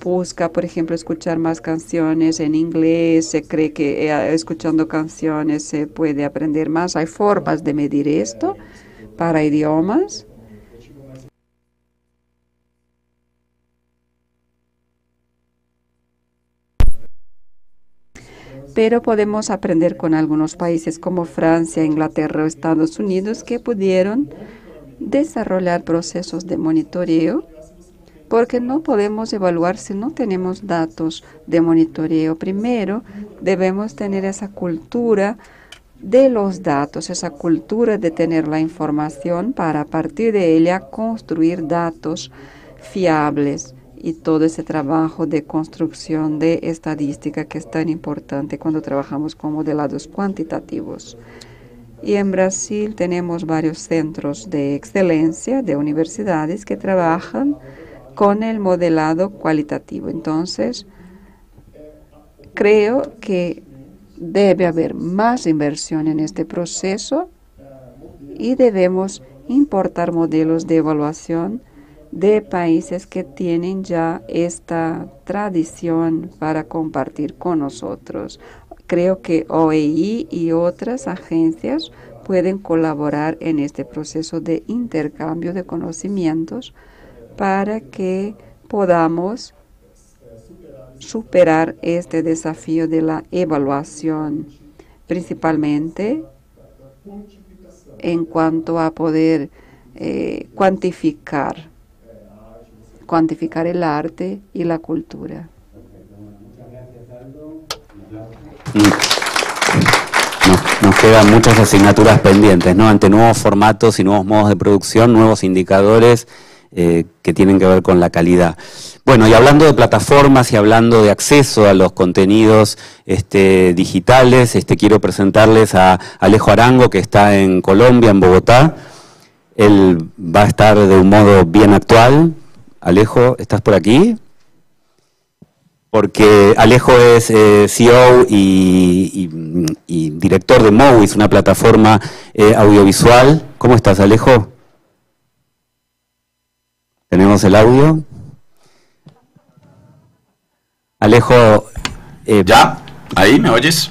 busca, por ejemplo, escuchar más canciones en inglés, se cree que escuchando canciones se puede aprender más. Hay formas de medir esto para idiomas. Pero podemos aprender con algunos países como Francia, Inglaterra o Estados Unidos que pudieron desarrollar procesos de monitoreo, porque no podemos evaluar si no tenemos datos de monitoreo. Primero, debemos tener esa cultura de los datos, esa cultura de tener la información para a partir de ella construir datos fiables. Y todo ese trabajo de construcción de estadística que es tan importante cuando trabajamos con modelados cuantitativos. Y en Brasil tenemos varios centros de excelencia de universidades que trabajan con el modelado cualitativo. Entonces, creo que debe haber más inversión en este proceso y debemos importar modelos de evaluación de países que tienen ya esta tradición para compartir con nosotros. Creo que OEI y otras agencias pueden colaborar en este proceso de intercambio de conocimientos para que podamos superar este desafío de la evaluación, principalmente en cuanto a poder cuantificar el arte y la cultura. Nos quedan muchas asignaturas pendientes, ¿no? Ante nuevos formatos y nuevos modos de producción, nuevos indicadores que tienen que ver con la calidad. Bueno, y hablando de plataformas y hablando de acceso a los contenidos digitales, quiero presentarles a Alejo Arango, que está en Colombia, en Bogotá. Él va a estar de un modo bien actual. Alejo, ¿estás por aquí? Porque Alejo es CEO y director de Movies, una plataforma audiovisual. ¿Cómo estás, Alejo? ¿Tenemos el audio? Alejo... ¿Ya? ¿Ahí me oyes?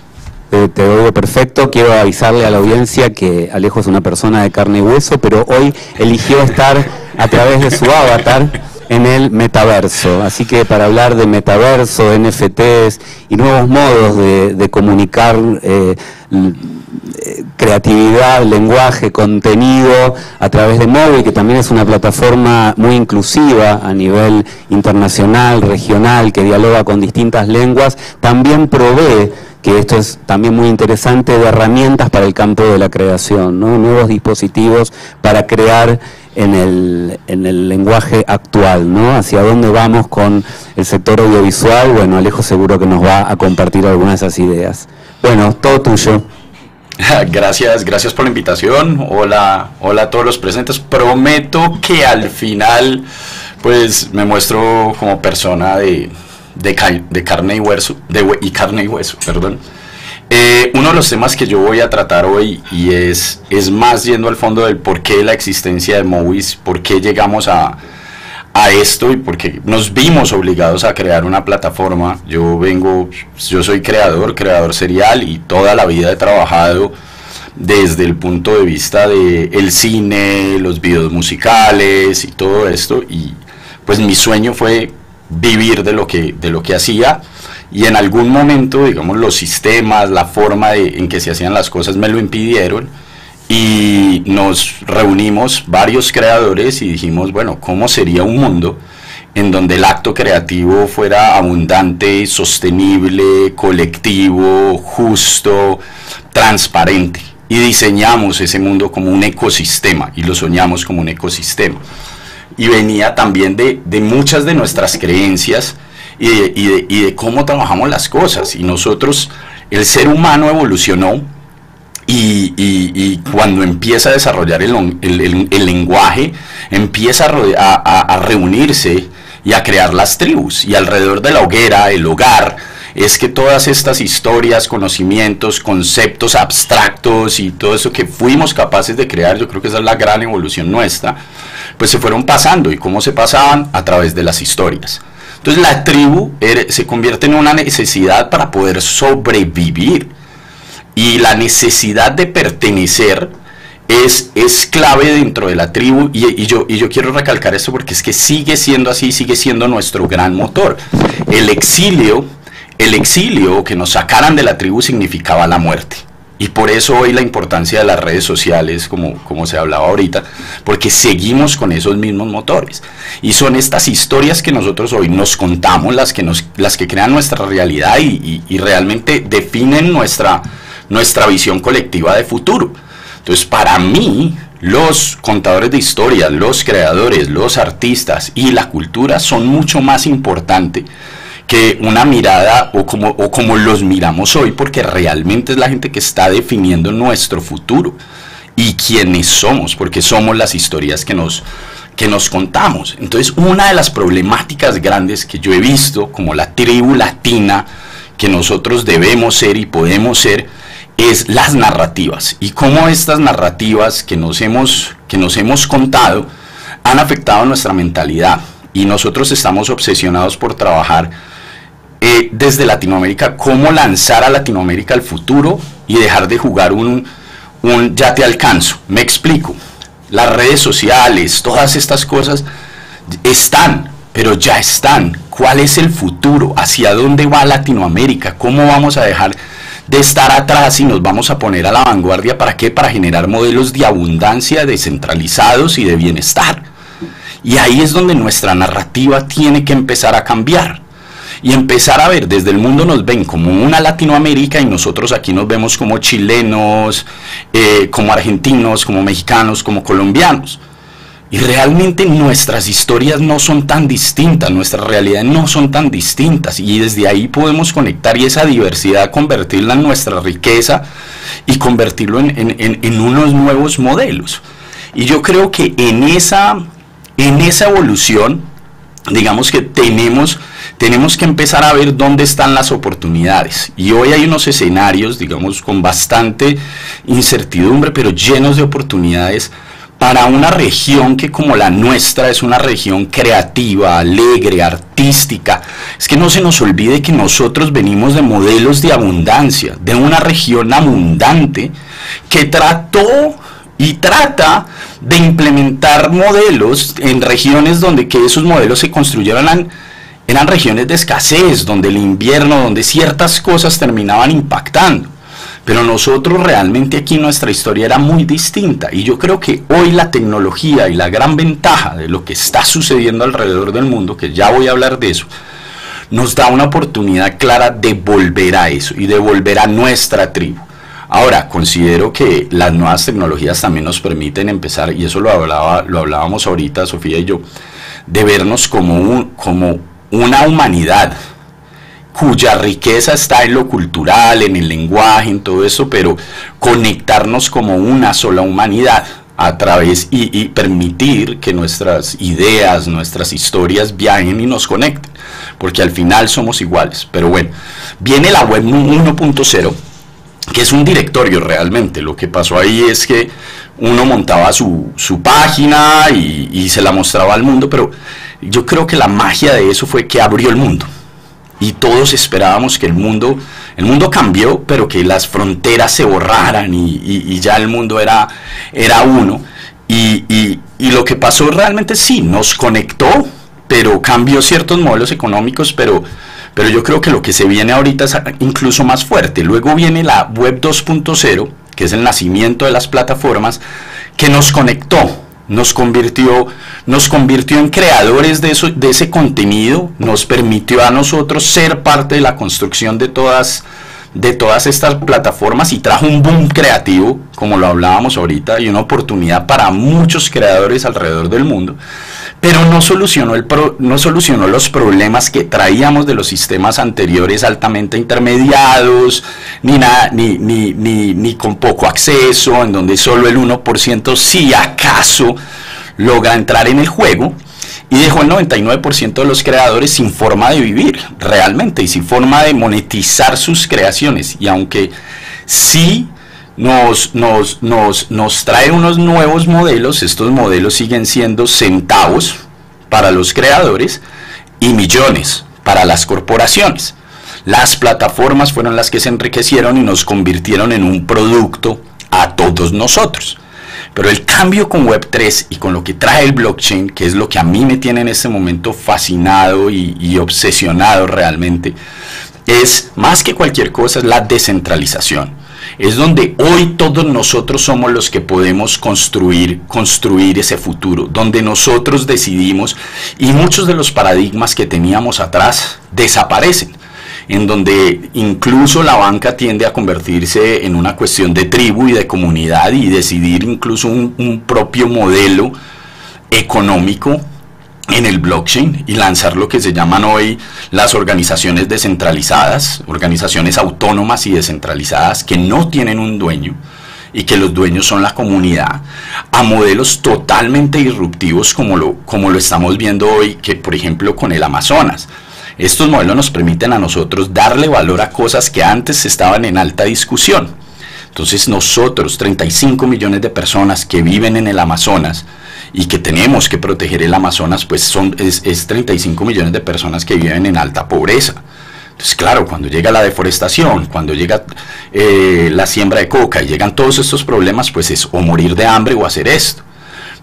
Te oigo perfecto. Quiero avisarle a la audiencia que Alejo es una persona de carne y hueso, pero hoy eligió estar a través de su avatar en el metaverso. Así que para hablar de metaverso, NFTs y nuevos modos de comunicar creatividad, lenguaje, contenido a través de Movi, que también es una plataforma muy inclusiva a nivel internacional, regional, que dialoga con distintas lenguas, también provee, que esto es también muy interesante, de herramientas para el campo de la creación, ¿no? Nuevos dispositivos para crear en el lenguaje actual, ¿no? Hacia dónde vamos con el sector audiovisual. Bueno, Alejo seguro que nos va a compartir algunas de esas ideas. Bueno, todo tuyo. Gracias por la invitación. Hola a todos los presentes. Prometo que al final pues me muestro como persona de carne y hueso, carne y hueso, perdón. Uno de los temas que yo voy a tratar hoy, y es más yendo al fondo del por qué la existencia de Movies, por qué llegamos a esto y por qué nos vimos obligados a crear una plataforma. Yo soy creador serial, y toda la vida he trabajado desde el punto de vista del cine, los videos musicales y todo esto, y pues mi sueño fue vivir de lo que hacía. Y en algún momento, digamos, los sistemas, la forma en que se hacían las cosas me lo impidieron, y nos reunimos varios creadores y dijimos, bueno, ¿cómo sería un mundo en donde el acto creativo fuera abundante, sostenible, colectivo, justo, transparente? Y diseñamos ese mundo como un ecosistema, y lo soñamos como un ecosistema. Y venía también de muchas de nuestras creencias y de cómo trabajamos las cosas. Y nosotros, el ser humano evolucionó, y cuando empieza a desarrollar el lenguaje, empieza a reunirse y a crear las tribus. Y alrededor de la hoguera, el hogar, es que todas estas historias, conocimientos, conceptos abstractos y todo eso que fuimos capaces de crear, yo creo que esa es la gran evolución nuestra, pues se fueron pasando. ¿Y cómo se pasaban? A través de las historias. Entonces la tribu se convierte en una necesidad para poder sobrevivir, y la necesidad de pertenecer es clave dentro de la tribu, y yo quiero recalcar esto porque es que sigue siendo así, sigue siendo nuestro gran motor. El exilio que nos sacaran de la tribu significaba la muerte. Y por eso hoy la importancia de las redes sociales, como se hablaba ahorita, porque seguimos con esos mismos motores. Y son estas historias que nosotros hoy nos contamos las que crean nuestra realidad y realmente definen nuestra visión colectiva de futuro. Entonces, para mí, los contadores de historias, los creadores, los artistas y la cultura son mucho más importantes que una mirada o como los miramos hoy, porque realmente es la gente que está definiendo nuestro futuro y quiénes somos, porque somos las historias que nos contamos. Entonces, una de las problemáticas grandes que yo he visto como la tribu latina que nosotros debemos ser y podemos ser es las narrativas, y cómo estas narrativas que nos hemos contado han afectado nuestra mentalidad y nosotros estamos obsesionados por trabajar desde Latinoamérica, cómo lanzar a Latinoamérica al futuro y dejar de jugar un ya te alcanzo. Me explico. Las redes sociales, todas estas cosas están, pero ya están. ¿Cuál es el futuro? ¿Hacia dónde va Latinoamérica? ¿Cómo vamos a dejar de estar atrás y nos vamos a poner a la vanguardia? ¿Para qué? Para generar modelos de abundancia, descentralizados y de bienestar. Y ahí es donde nuestra narrativa tiene que empezar a cambiar. Y empezar a ver, desde el mundo nos ven como una Latinoamérica y nosotros aquí nos vemos como chilenos, como argentinos, como mexicanos, como colombianos. Y realmente nuestras historias no son tan distintas, nuestras realidades no son tan distintas. Y desde ahí podemos conectar y esa diversidad convertirla en nuestra riqueza y convertirlo en unos nuevos modelos. Y yo creo que en esa evolución, digamos que tenemos que empezar a ver dónde están las oportunidades. Y hoy hay unos escenarios, digamos, con bastante incertidumbre, pero llenos de oportunidades para una región que como la nuestra es una región creativa, alegre, artística. Es que no se nos olvide que nosotros venimos de modelos de abundancia, de una región abundante que trató y trata de implementar modelos en regiones donde que esos modelos se construyeron eran regiones de escasez, donde el invierno, donde ciertas cosas terminaban impactando. Pero nosotros realmente aquí nuestra historia era muy distinta. Y yo creo que hoy la tecnología y la gran ventaja de lo que está sucediendo alrededor del mundo, que ya voy a hablar de eso, nos da una oportunidad clara de volver a eso y de volver a nuestra tribu. Ahora, considero que las nuevas tecnologías también nos permiten empezar, y eso lo hablábamos ahorita, Sofía y yo, de vernos como una humanidad cuya riqueza está en lo cultural, en el lenguaje, en todo eso, pero conectarnos como una sola humanidad a través y permitir que nuestras ideas, nuestras historias viajen y nos conecten, porque al final somos iguales. Pero bueno, viene la web 1.0, que es un directorio realmente. Lo que pasó ahí es que uno montaba su página y se la mostraba al mundo, pero yo creo que la magia de eso fue que abrió el mundo. Y todos esperábamos que el mundo cambió, pero que las fronteras se borraran y ya el mundo era uno. Y lo que pasó realmente sí, nos conectó, pero cambió ciertos modelos económicos, pero yo creo que lo que se viene ahorita es incluso más fuerte. Luego viene la web 2.0, que es el nacimiento de las plataformas, que nos conectó. Nos convirtió en creadores de ese contenido, nos permitió a nosotros ser parte de la construcción de todas estas plataformas y trajo un boom creativo, como lo hablábamos ahorita, y una oportunidad para muchos creadores alrededor del mundo, pero no solucionó los problemas que traíamos de los sistemas anteriores altamente intermediados, ni con poco acceso, en donde solo el 1% si acaso logra entrar en el juego, y dejó el 99% de los creadores sin forma de vivir realmente y sin forma de monetizar sus creaciones. Y aunque sí nos trae unos nuevos modelos, estos modelos siguen siendo centavos para los creadores y millones para las corporaciones. Las plataformas fueron las que se enriquecieron y nos convirtieron en un producto a todos nosotros. Pero el cambio con Web3 y con lo que trae el blockchain, que es lo que a mí me tiene en este momento fascinado y obsesionado realmente, es más que cualquier cosa, es la descentralización. Es donde hoy todos nosotros somos los que podemos construir ese futuro, donde nosotros decidimos y muchos de los paradigmas que teníamos atrás desaparecen, en donde incluso la banca tiende a convertirse en una cuestión de tribu y de comunidad y decidir incluso un propio modelo económico en el blockchain y lanzar lo que se llaman hoy las organizaciones descentralizadas, organizaciones autónomas y descentralizadas que no tienen un dueño y que los dueños son la comunidad, a modelos totalmente disruptivos como lo estamos viendo hoy, que por ejemplo con el Amazonas. Estos modelos nos permiten a nosotros darle valor a cosas que antes estaban en alta discusión. Entonces nosotros, 35 millones de personas que viven en el Amazonas y que tenemos que proteger el Amazonas, pues es 35 millones de personas que viven en alta pobreza. Entonces, claro, cuando llega la deforestación, cuando llega la siembra de coca y llegan todos estos problemas, pues es o morir de hambre o hacer esto.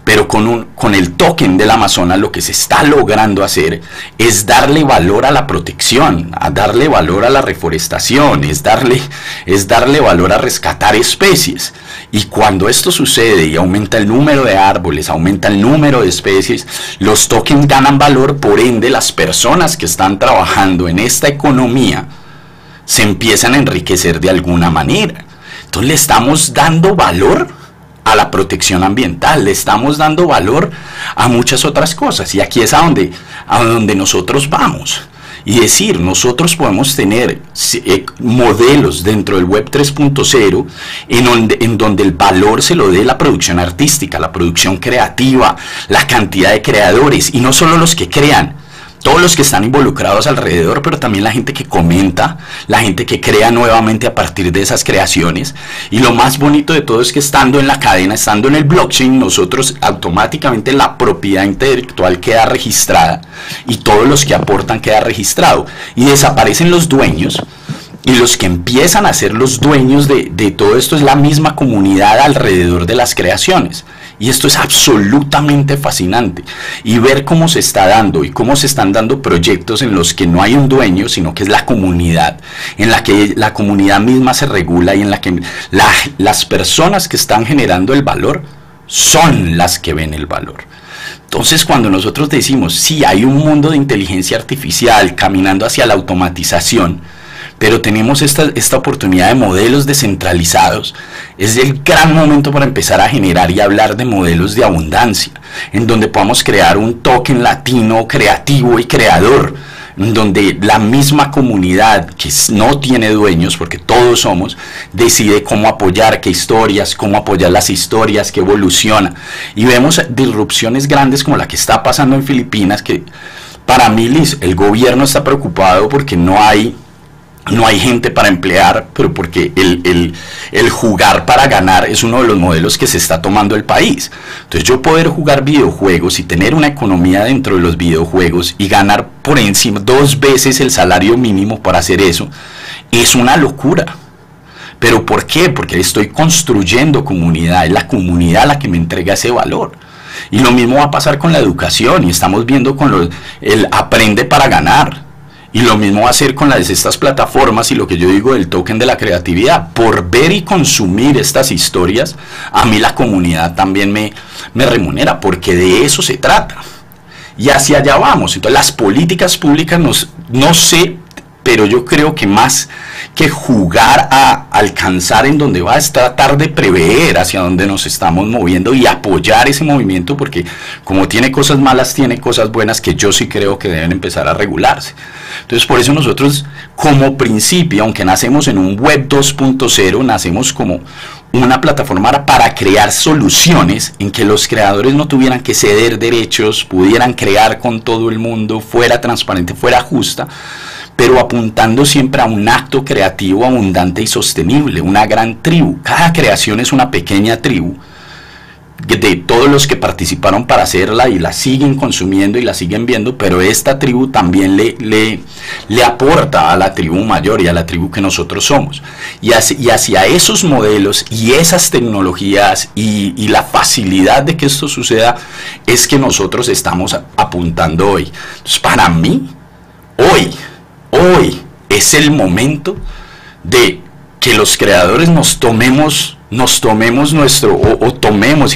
Pero con el token del Amazonas lo que se está logrando hacer es darle valor a la protección, a darle valor a la reforestación, es darle valor a rescatar especies. Y cuando esto sucede y aumenta el número de árboles, aumenta el número de especies, los tokens ganan valor, por ende las personas que están trabajando en esta economía se empiezan a enriquecer de alguna manera. Entonces le estamos dando valor a la protección ambiental, le estamos dando valor a muchas otras cosas, y aquí es a donde nosotros vamos, y decir, nosotros podemos tener modelos dentro del Web 3.0 en donde el valor se lo dé la producción artística, la producción creativa, la cantidad de creadores, y no solo los que crean, todos los que están involucrados alrededor, pero también la gente que comenta, la gente que crea nuevamente a partir de esas creaciones. Y lo más bonito de todo es que estando en la cadena, estando en el blockchain, nosotros automáticamente la propiedad intelectual queda registrada y todos los que aportan queda registrado. Y desaparecen los dueños, y los que empiezan a ser los dueños de todo esto es la misma comunidad alrededor de las creaciones. Y esto es absolutamente fascinante, y ver cómo se está dando y cómo se están dando proyectos en los que no hay un dueño, sino que es la comunidad, en la que la comunidad misma se regula y en la que las personas que están generando el valor son las que ven el valor. Entonces, cuando nosotros decimos, sí, hay un mundo de inteligencia artificial caminando hacia la automatización, pero tenemos esta oportunidad de modelos descentralizados, es el gran momento para empezar a generar y hablar de modelos de abundancia, en donde podamos crear un token latino creativo y creador, en donde la misma comunidad que no tiene dueños, porque todos somos, decide cómo apoyar qué historias, cómo apoyar las historias, que evoluciona. Y vemos disrupciones grandes como la que está pasando en Filipinas, que para mí, Liz, el gobierno está preocupado porque no hay gente para emplear, pero porque el jugar para ganar es uno de los modelos que se está tomando el país. Entonces, yo poder jugar videojuegos y tener una economía dentro de los videojuegos y ganar por encima 2 veces el salario mínimo para hacer eso, es una locura. ¿Pero por qué? Porque estoy construyendo comunidad, es la comunidad la que me entrega ese valor. Y lo mismo va a pasar con la educación, y estamos viendo con el aprende para ganar. Y lo mismo va a ser con estas plataformas y lo que yo digo del token de la creatividad. Por ver y consumir estas historias, a mí la comunidad también me remunera, porque de eso se trata. Y hacia allá vamos. Entonces, las políticas públicas, no sé, pero yo creo que más que jugar a alcanzar en donde va, es tratar de prever hacia dónde nos estamos moviendo y apoyar ese movimiento, porque como tiene cosas malas, tiene cosas buenas que yo sí creo que deben empezar a regularse. Entonces, por eso nosotros, como principio, aunque nacemos en un Web 2.0, nacemos como una plataforma para crear soluciones en que los creadores no tuvieran que ceder derechos, pudieran crear con todo el mundo, fuera transparente, fuera justa, pero apuntando siempre a un acto creativo abundante y sostenible, una gran tribu. Cada creación es una pequeña tribu de todos los que participaron para hacerla y la siguen consumiendo y la siguen viendo, pero esta tribu también le aporta a la tribu mayor y a la tribu que nosotros somos. Y hacia esos modelos y esas tecnologías y la facilidad de que esto suceda es que nosotros estamos apuntando hoy. Entonces, para mí, hoy es el momento de que los creadores tomemos y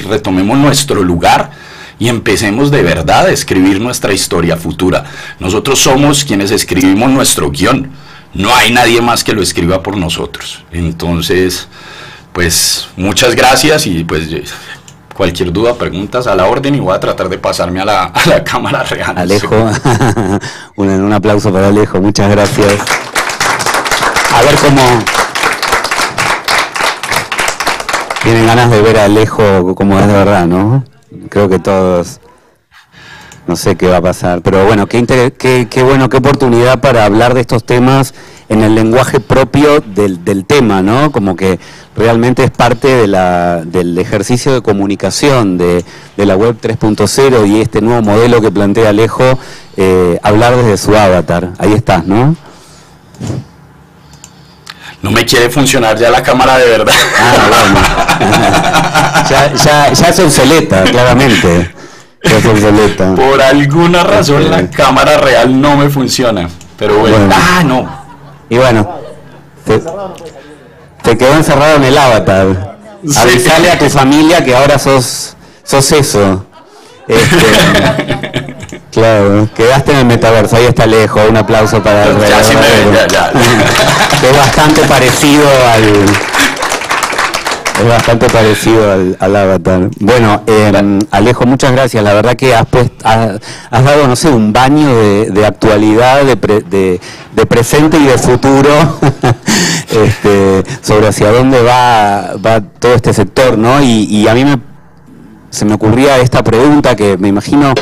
retomemos nuestro lugar y empecemos de verdad a escribir nuestra historia futura. Nosotros somos quienes escribimos nuestro guión, no hay nadie más que lo escriba por nosotros. Entonces, pues muchas gracias, y pues cualquier duda, preguntas, a la orden, y voy a tratar de pasarme a la cámara real. Alejo, un aplauso para Alejo, muchas gracias. A ver cómo... Tienen ganas de ver a Alejo como es de verdad, ¿no? Creo que todos... No sé qué va a pasar, pero bueno, qué bueno, qué oportunidad para hablar de estos temas en el lenguaje propio del tema, ¿no? Como que realmente es parte del ejercicio de comunicación de la web 3.0 y este nuevo modelo que plantea Alejo, hablar desde su avatar. Ahí estás, ¿no? No me quiere funcionar ya la cámara de verdad. Ah, bueno. ya es obsoleta, claramente. Ya es obsoleta. Por alguna razón la cámara real no me funciona. Pero bueno. No. Y bueno, te quedó encerrado en el avatar. Sí. Avisale a tu familia que ahora sos eso. Claro, quedaste en el metaverso, ahí está Alejo, un aplauso para el ya, sí ya. Que es bastante parecido al avatar. Bueno, Alejo, muchas gracias. La verdad que has dado, no sé, un baño de actualidad, de presente y de futuro sobre hacia dónde va todo este sector, ¿no? Y a mí se me ocurría esta pregunta que me imagino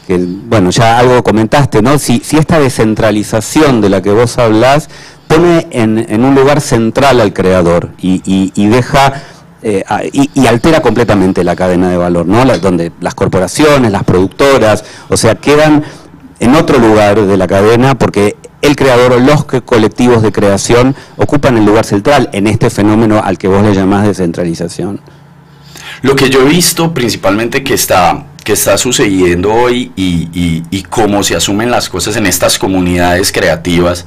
que, bueno, ya algo comentaste, ¿no? Si esta descentralización de la que vos hablás pone en un lugar central al creador y deja y altera completamente la cadena de valor, ¿no? Donde las corporaciones, las productoras, o sea, quedan en otro lugar de la cadena porque el creador o los colectivos de creación ocupan el lugar central en este fenómeno al que vos le llamás descentralización. Lo que yo he visto principalmente que está sucediendo hoy y cómo se asumen las cosas en estas comunidades creativas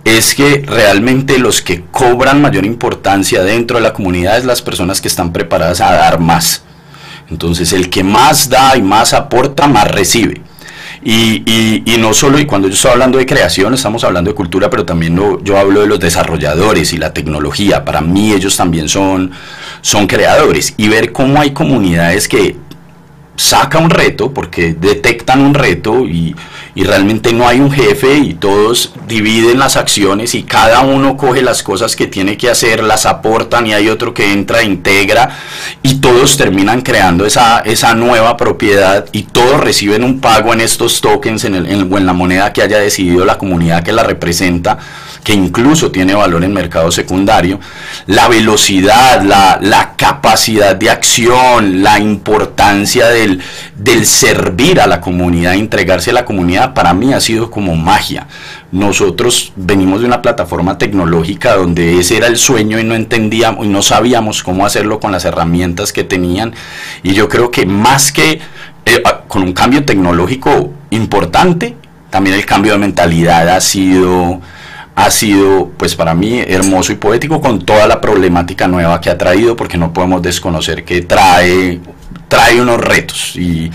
es que realmente los que cobran mayor importancia dentro de la comunidad es las personas que están preparadas a dar más. Entonces el que más da y más aporta, más recibe. Y no solo, y cuando yo estoy hablando de creación, estamos hablando de cultura, pero también yo hablo de los desarrolladores y la tecnología. Para mí ellos también son creadores. Y ver cómo hay comunidades que saca un reto, porque detectan un reto y realmente no hay un jefe y todos dividen las acciones y cada uno coge las cosas que tiene que hacer, las aportan y hay otro que entra e integra y todos terminan creando esa nueva propiedad y todos reciben un pago en estos tokens o en la moneda que haya decidido la comunidad que la representa, que incluso tiene valor en mercado secundario. La velocidad, la capacidad de acción, la importancia del servir a la comunidad, entregarse a la comunidad, para mí ha sido como magia. Nosotros venimos de una plataforma tecnológica donde ese era el sueño y no entendíamos y no sabíamos cómo hacerlo con las herramientas que tenían, y yo creo que más que con un cambio tecnológico importante, también el cambio de mentalidad ha sido pues para mí hermoso y poético, con toda la problemática nueva que ha traído, porque no podemos desconocer que trae unos retos, y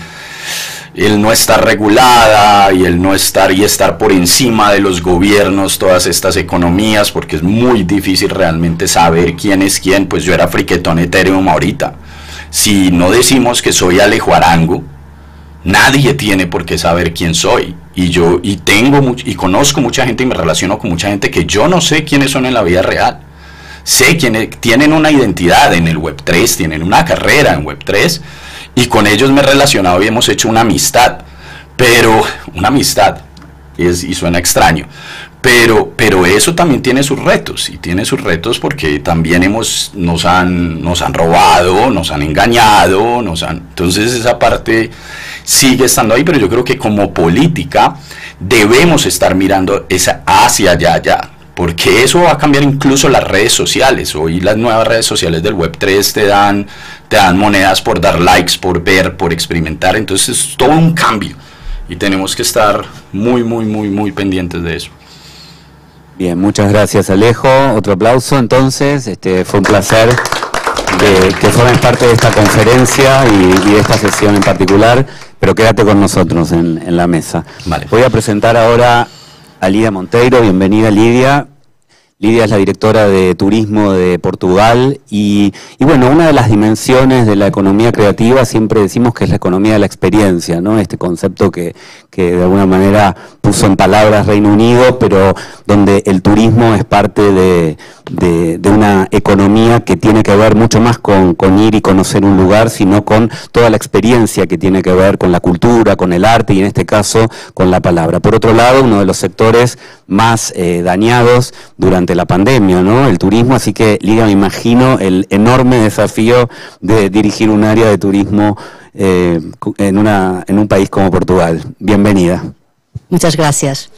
el no estar regulada y el no estar por encima de los gobiernos, todas estas economías, porque es muy difícil realmente saber quién es quién. Pues yo era friquetón Ethereum ahorita. Si no decimos que soy Alejo Arango, nadie tiene por qué saber quién soy. Y conozco mucha gente y me relaciono con mucha gente que yo no sé quiénes son en la vida real. Sé quiénes tienen una identidad en el Web3, tienen una carrera en Web3, y con ellos me he relacionado y hemos hecho una amistad, y suena extraño, pero eso también tiene sus retos, y tiene sus retos porque también nos han robado, nos han engañado, entonces esa parte sigue estando ahí, pero yo creo que como política debemos estar mirando hacia allá, porque eso va a cambiar incluso las redes sociales. Hoy las nuevas redes sociales del Web3 te dan monedas por dar likes, por ver, por experimentar. Entonces es todo un cambio y tenemos que estar muy, muy, muy, muy pendientes de eso. Bien, muchas gracias, Alejo. Otro aplauso entonces. Fue un placer que formes parte de esta conferencia y de esta sesión en particular, pero quédate con nosotros en la mesa. Vale. Voy a presentar ahora a Lidia Monteiro. Bienvenida, Lidia. Lidia es la directora de turismo de Portugal y bueno, una de las dimensiones de la economía creativa siempre decimos que es la economía de la experiencia, ¿no? Este concepto que que de alguna manera puso en palabras Reino Unido, pero donde el turismo es parte de una economía que tiene que ver mucho más con ir y conocer un lugar, sino con toda la experiencia que tiene que ver con la cultura, con el arte y en este caso con la palabra. Por otro lado, uno de los sectores más dañados durante la pandemia, ¿no? El turismo, así que Lidia, me imagino el enorme desafío de dirigir un área de turismo en un país como Portugal. Bienvenida. Muchas gracias.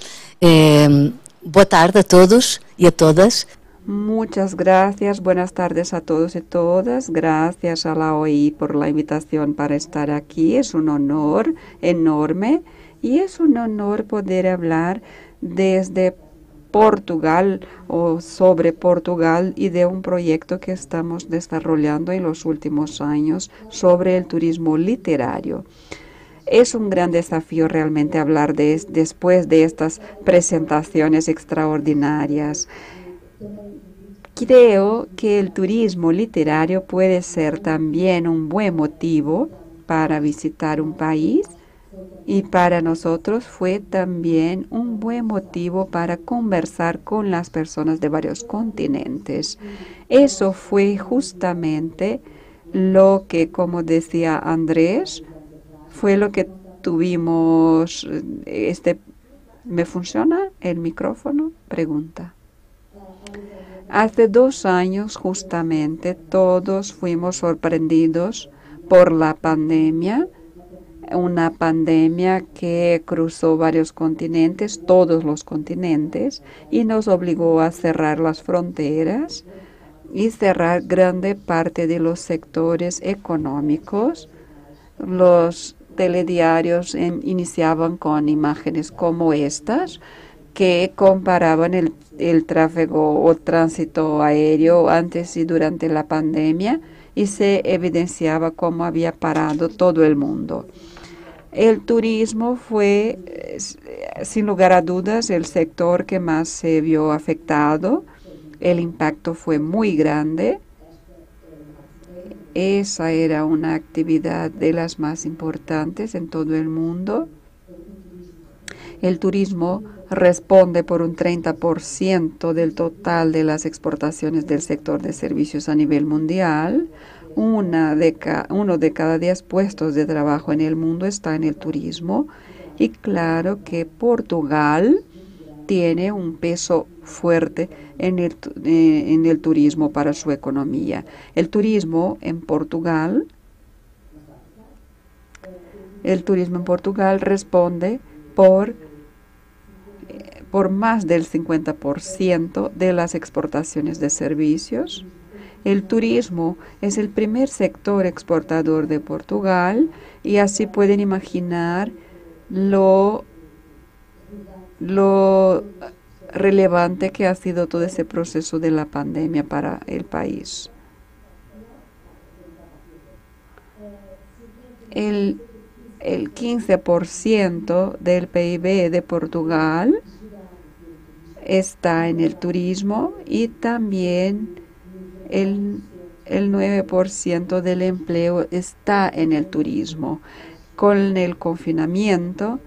Boa tarde a todos y a todas. Muchas gracias, buenas tardes a todos y todas. Gracias a la OEI por la invitación para estar aquí. Es un honor enorme y es un honor poder hablar desde Portugal o sobre Portugal y de un proyecto que estamos desarrollando en los últimos años sobre el turismo literario. Es un gran desafío realmente hablar después de estas presentaciones extraordinarias. Creo que el turismo literario puede ser también un buen motivo para visitar un país y para nosotros fue también un buen motivo para conversar con las personas de varios continentes. Eso fue justamente lo que, como decía Andrés, fue lo que tuvimos. ¿Me funciona el micrófono? Pregunta. Hace 2 años justamente todos fuimos sorprendidos por la pandemia, una pandemia que cruzó varios continentes, todos los continentes, y nos obligó a cerrar las fronteras y cerrar grande parte de los sectores económicos. Los telediarios iniciaban con imágenes como estas, que comparaban el tráfico o tránsito aéreo antes y durante la pandemia y se evidenciaba cómo había parado todo el mundo. El turismo fue, sin lugar a dudas, el sector que más se vio afectado. El impacto fue muy grande. Esa era una actividad de las más importantes en todo el mundo. El turismo responde por un 30% del total de las exportaciones del sector de servicios a nivel mundial. Uno de cada 10 puestos de trabajo en el mundo está en el turismo. Y claro que Portugal tiene un peso fuerte en el turismo para su economía. El turismo en Portugal responde por más del 50% de las exportaciones de servicios. El turismo es el primer sector exportador de Portugal y así pueden imaginar lo relevante que ha sido todo ese proceso de la pandemia para el país. El 15% del PIB de Portugal está en el turismo y también el 9% del empleo está en el turismo. Con el confinamiento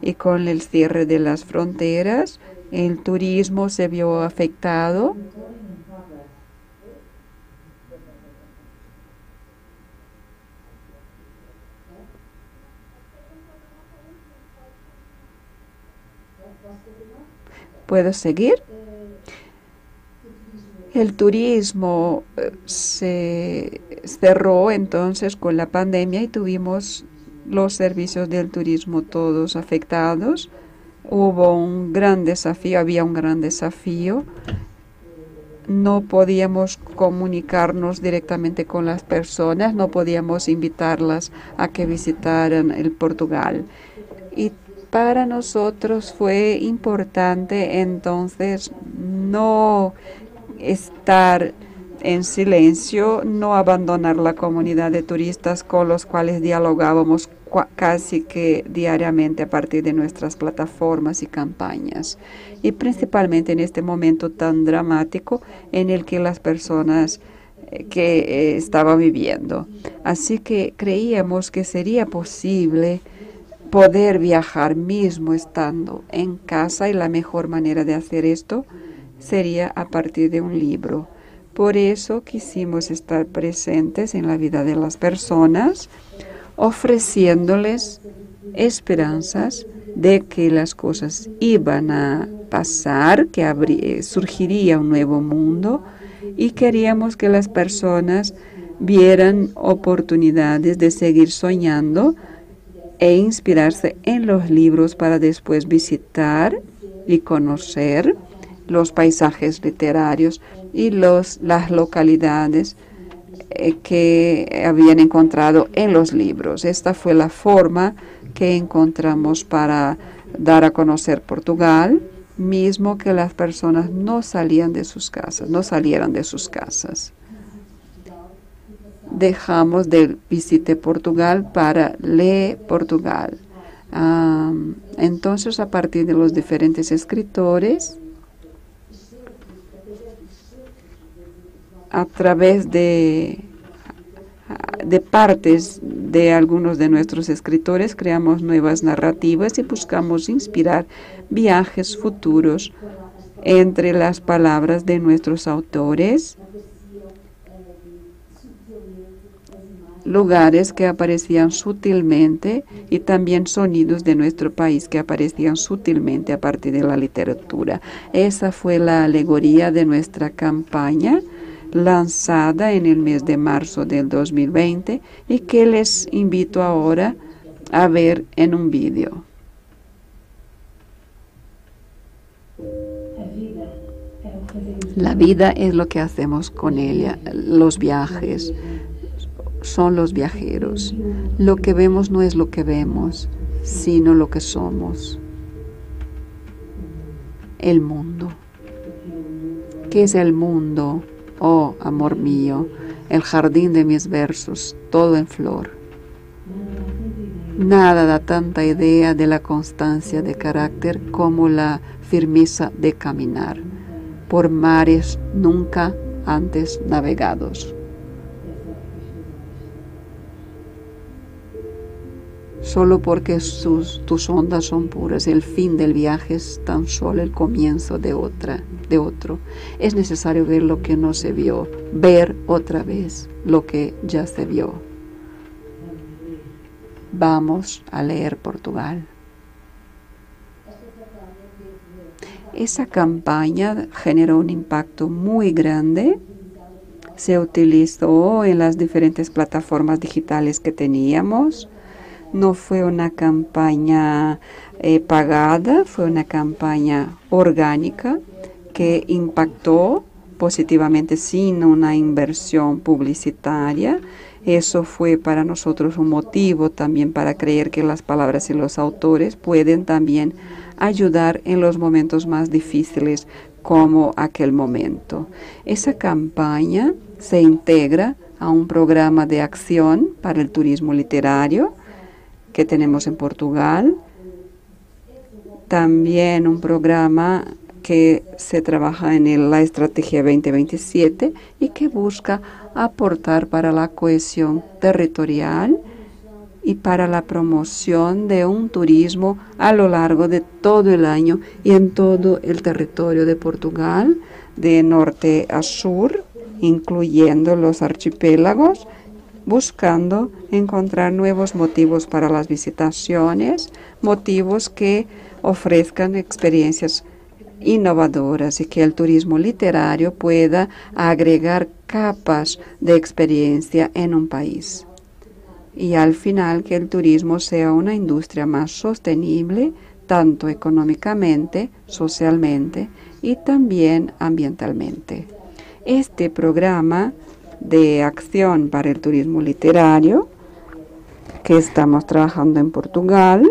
y con el cierre de las fronteras, el turismo se vio afectado. ¿Puedo seguir? El turismo se cerró entonces con la pandemia y tuvimos los servicios del turismo todos afectados. Había un gran desafío. No podíamos comunicarnos directamente con las personas, no podíamos invitarlas a que visitaran el Portugal. Y para nosotros fue importante entonces no estar en silencio, no abandonar la comunidad de turistas con los cuales dialogábamos casi que diariamente a partir de nuestras plataformas y campañas. Y principalmente en este momento tan dramático en el que las personas que estaban viviendo. Así que creíamos que sería posible poder viajar mismo estando en casa, y la mejor manera de hacer esto sería a partir de un libro. Por eso quisimos estar presentes en la vida de las personas, ofreciéndoles esperanzas de que las cosas iban a pasar, que surgiría un nuevo mundo, y queríamos que las personas vieran oportunidades de seguir soñando e inspirarse en los libros para después visitar y conocer los paisajes literarios y las localidades que habían encontrado en los libros. Esta fue la forma que encontramos para dar a conocer Portugal, mismo que las personas no salieran de sus casas. Dejamos de Visite Portugal para Lee Portugal. Entonces, a partir de los diferentes escritores, a través de partes de algunos de nuestros escritores, creamos nuevas narrativas y buscamos inspirar viajes futuros entre las palabras de nuestros autores, lugares que aparecían sutilmente y también sonidos de nuestro país que aparecían sutilmente a partir de la literatura. Esa fue la alegoría de nuestra campaña, lanzada en el mes de marzo del 2020, y que les invito ahora a ver en un vídeo. La vida es lo que hacemos con ella. Los viajes son los viajeros. Lo que vemos no es lo que vemos, sino lo que somos. El mundo. ¿Qué es el mundo? Oh, amor mío, el jardín de mis versos, todo en flor. Nada da tanta idea de la constancia de carácter como la firmeza de caminar por mares nunca antes navegados. Solo porque tus ondas son puras, el fin del viaje es tan solo el comienzo de otro. Es necesario ver lo que no se vio, ver otra vez lo que ya se vio. Vamos a leer Portugal. Esa campaña generó un impacto muy grande. Se utilizó en las diferentes plataformas digitales que teníamos. No fue una campaña pagada, fue una campaña orgánica que impactó positivamente sin una inversión publicitaria. Eso fue para nosotros un motivo también para creer que las palabras y los autores pueden también ayudar en los momentos más difíciles como aquel momento. Esa campaña se integra a un programa de acción para el turismo literario que tenemos en Portugal, también un programa que se trabaja en la Estrategia 2027 y que busca aportar para la cohesión territorial y para la promoción de un turismo a lo largo de todo el año y en todo el territorio de Portugal, de norte a sur, incluyendo los archipiélagos, buscando encontrar nuevos motivos para las visitaciones, motivos que ofrezcan experiencias innovadoras y que el turismo literario pueda agregar capas de experiencia en un país. Y al final que el turismo sea una industria más sostenible, tanto económicamente, socialmente y también ambientalmente. Este programa de acción para el turismo literario que estamos trabajando en Portugal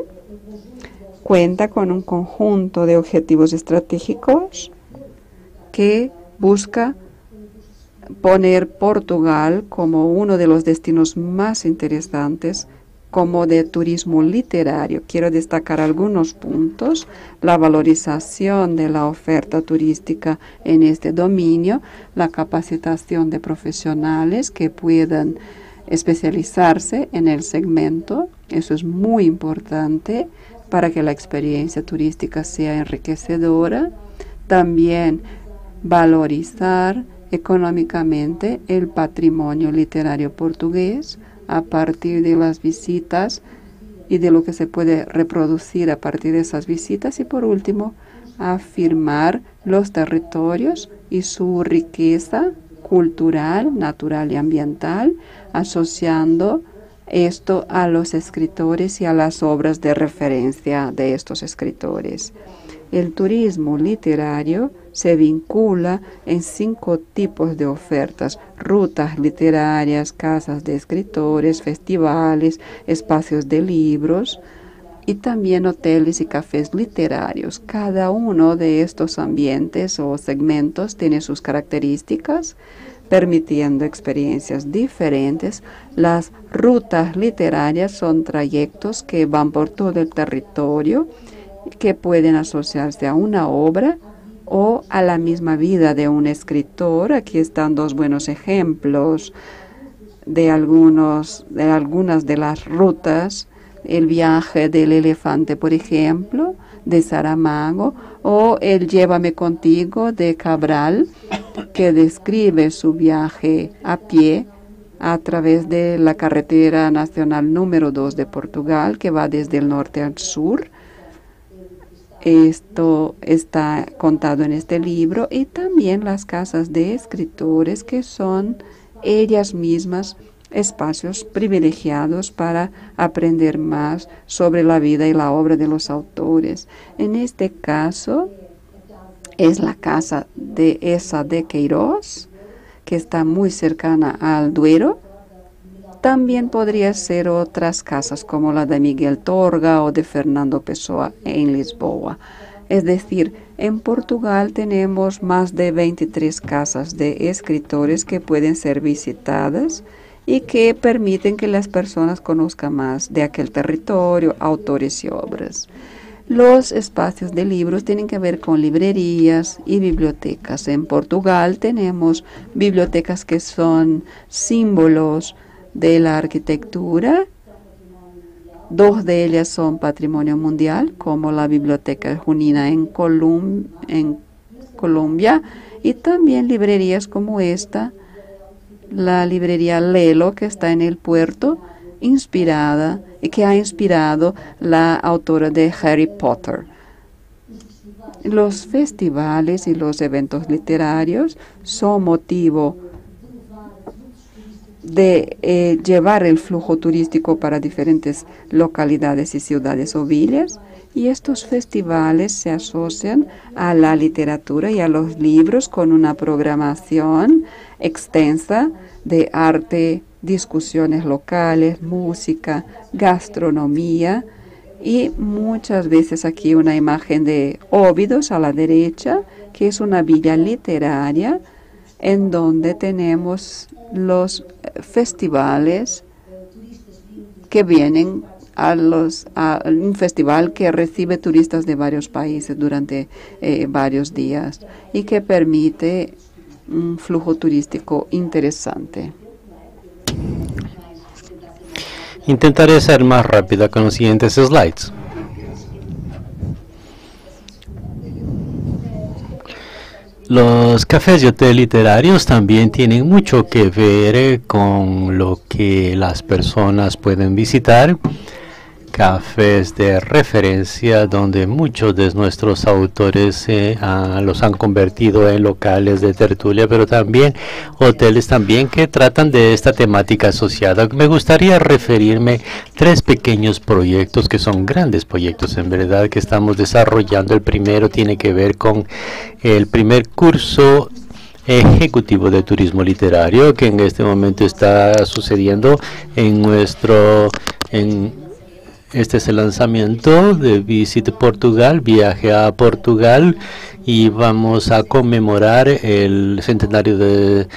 cuenta con un conjunto de objetivos estratégicos que busca poner Portugal como uno de los destinos más interesantes como de turismo literario. Quiero destacar algunos puntos: la valorización de la oferta turística en este dominio, la capacitación de profesionales que puedan especializarse en el segmento, Eso es muy importante para que la experiencia turística sea enriquecedora. También valorizar económicamente el patrimonio literario portugués a partir de las visitas y de lo que se puede reproducir a partir de esas visitas. Y por último, afirmar los territorios y su riqueza cultural, natural y ambiental, asociando esto a los escritores y a las obras de referencia de estos escritores. El turismo literario se vincula en 5 tipos de ofertas: rutas literarias, casas de escritores, festivales, espacios de libros y también hoteles y cafés literarios. Cada uno de estos ambientes o segmentos tiene sus características, permitiendo experiencias diferentes. Las rutas literarias son trayectos que van por todo el territorio, que pueden asociarse a una obra o a la misma vida de un escritor. Aquí están 2 buenos ejemplos de algunas de las rutas: el viaje del elefante, por ejemplo, de Saramago, o el Llévame contigo de Cabral, que describe su viaje a pie a través de la carretera nacional número 2 de Portugal, que va desde el norte al sur. Esto está contado en este libro. Y también las casas de escritores, que son ellas mismas espacios privilegiados para aprender más sobre la vida y la obra de los autores. En este caso es la casa de Essa de Queiroz, que está muy cercana al Duero. También podría ser otras casas como la de Miguel Torga o de Fernando Pessoa en Lisboa. Es decir, en Portugal tenemos más de 23 casas de escritores que pueden ser visitadas y que permiten que las personas conozcan más de aquel territorio, autores y obras. Los espacios de libros tienen que ver con librerías y bibliotecas. En Portugal tenemos bibliotecas que son símbolos de la arquitectura. 2 de ellas son patrimonio mundial, como la Biblioteca Junina en Colombia, y también librerías como esta, la librería Lelo, que está en el puerto, inspirada y que ha inspirado la autora de Harry Potter. Los festivales y los eventos literarios son motivo de llevar el flujo turístico para diferentes localidades y ciudades o villas, y estos festivales se asocian a la literatura y a los libros con una programación extensa de arte, discusiones locales, música, gastronomía, y muchas veces aquí una imagen de Óbidos a la derecha, que es una villa literaria en donde tenemos los festivales que vienen a un festival que recibe turistas de varios países durante varios días y que permite un flujo turístico interesante. Intentaré ser más rápida con los siguientes slides. Los cafés y hoteles literarios también tienen mucho que ver con lo que las personas pueden visitar. Cafés de referencia donde muchos de nuestros autores los han convertido en locales de tertulia, pero también hoteles también que tratan de esta temática asociada. Me gustaría referirme a 3 pequeños proyectos que son grandes proyectos en verdad que estamos desarrollando. El primero tiene que ver con el primer curso ejecutivo de turismo literario que en este momento está sucediendo este es el lanzamiento de Visit Portugal, viaje a Portugal, y vamos a conmemorar el centenario de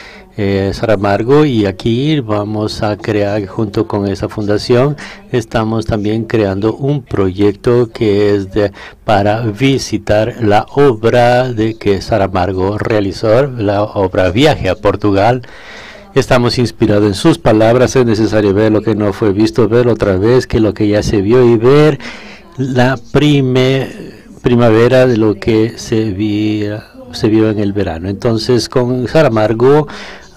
Saramago, y aquí vamos a crear, junto con esa fundación, estamos también creando un proyecto que es para visitar la obra que Saramago realizó, la obra Viaje a Portugal. Estamos inspirados en sus palabras. Es necesario ver lo que no fue visto, ver otra vez que lo que ya se vio y ver la primavera de lo que se vio en el verano. Entonces, con Saramago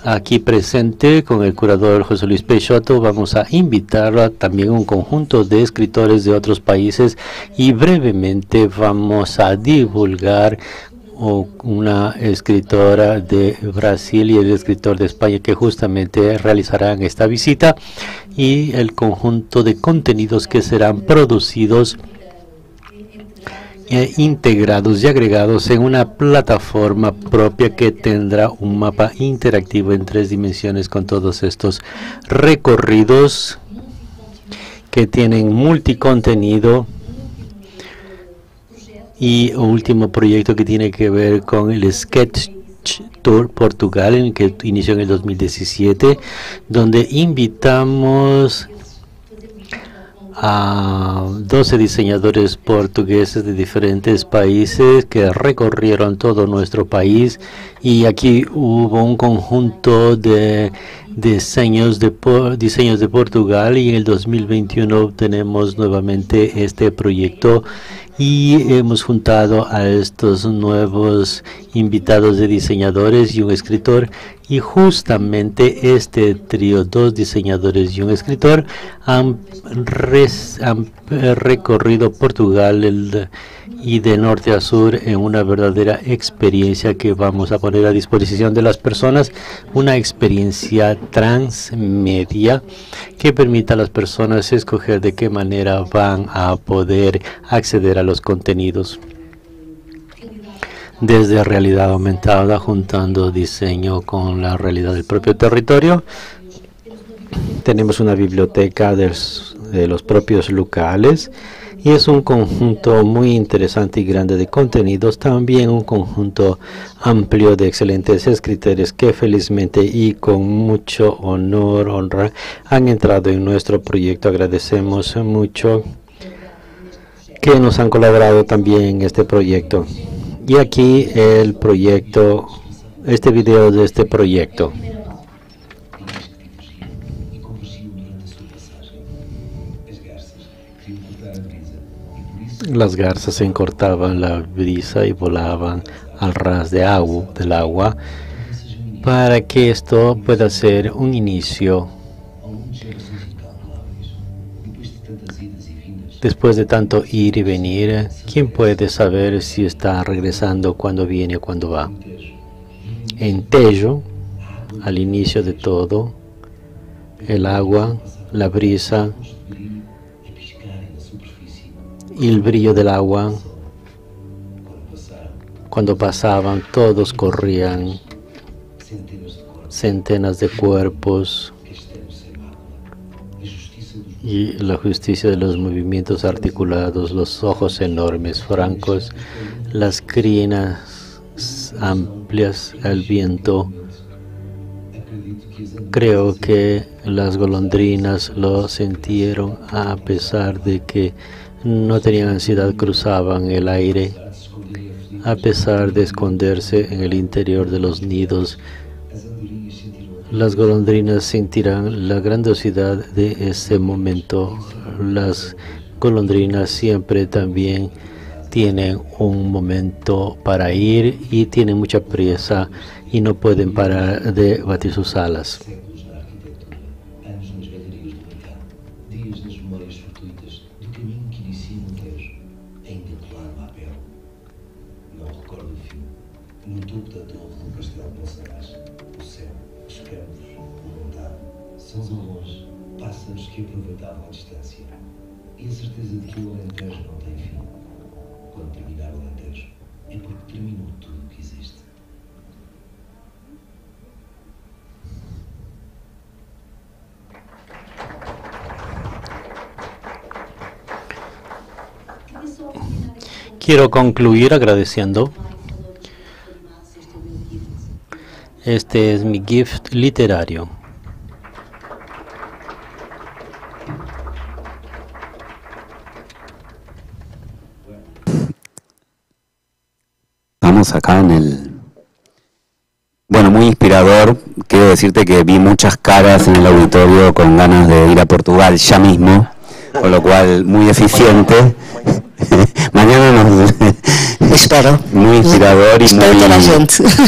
aquí presente, con el curador José Luis Peixoto, vamos a invitar a también un conjunto de escritores de otros países y brevemente vamos a divulgar una escritora de Brasil y el escritor de España que justamente realizarán esta visita y el conjunto de contenidos que serán producidos integrados y agregados en una plataforma propia que tendrá un mapa interactivo en 3 dimensiones con todos estos recorridos que tienen multicontenido. Y último proyecto que tiene que ver con el Sketch Tour Portugal, en que inició en el 2017, donde invitamos a 12 diseñadores portugueses de diferentes países que recorrieron todo nuestro país, y aquí hubo un conjunto de diseños de Portugal, y en el 2021 tenemos nuevamente este proyecto y hemos juntado a estos nuevos invitados de diseñadores y un escritor, y justamente este trío, 2 diseñadores y un escritor, han recorrido Portugal y de norte a sur en una verdadera experiencia que vamos a poner a disposición de las personas, una experiencia transmedia que permita a las personas escoger de qué manera van a poder acceder a los contenidos. Desde realidad aumentada, juntando diseño con la realidad del propio territorio. Tenemos una biblioteca de los propios locales y es un conjunto muy interesante y grande de contenidos. También un conjunto amplio de excelentes escritores que felizmente y con mucho honra han entrado en nuestro proyecto. Agradecemos mucho que nos han colaborado también en este proyecto. Y aquí el proyecto, este video de este proyecto. Las garzas encortaban la brisa y volaban al ras del agua para que esto pueda ser un inicio. Después de tanto ir y venir, ¿quién puede saber si está regresando, cuándo viene o cuándo va? En Tejo, al inicio de todo, el agua, la brisa y el brillo del agua, cuando pasaban, todos corrían, centenas de cuerpos, y la justicia de los movimientos articulados, los ojos enormes, francos, las crinas amplias al viento. Creo que las golondrinas lo sintieron, a pesar de que no tenían ansiedad, cruzaban el aire, a pesar de esconderse en el interior de los nidos. Las golondrinas sentirán la grandiosidad de ese momento. Las golondrinas siempre también tienen un momento para ir y tienen mucha prisa y no pueden parar de batir sus alas. São os avós, pássaros que aproveitavam a distância e a certeza de que o Alentejo não tem fim. Quando terminar o Alentejo, é porque terminou tudo o que existe. Quiero concluir agradeciendo. Este es mi gift literario. Estamos acá en Bueno, muy inspirador. Quiero decirte que vi muchas caras en el auditorio con ganas de ir a Portugal ya mismo, con lo cual muy eficiente. Mañana nos... Espero. Muy inspirador y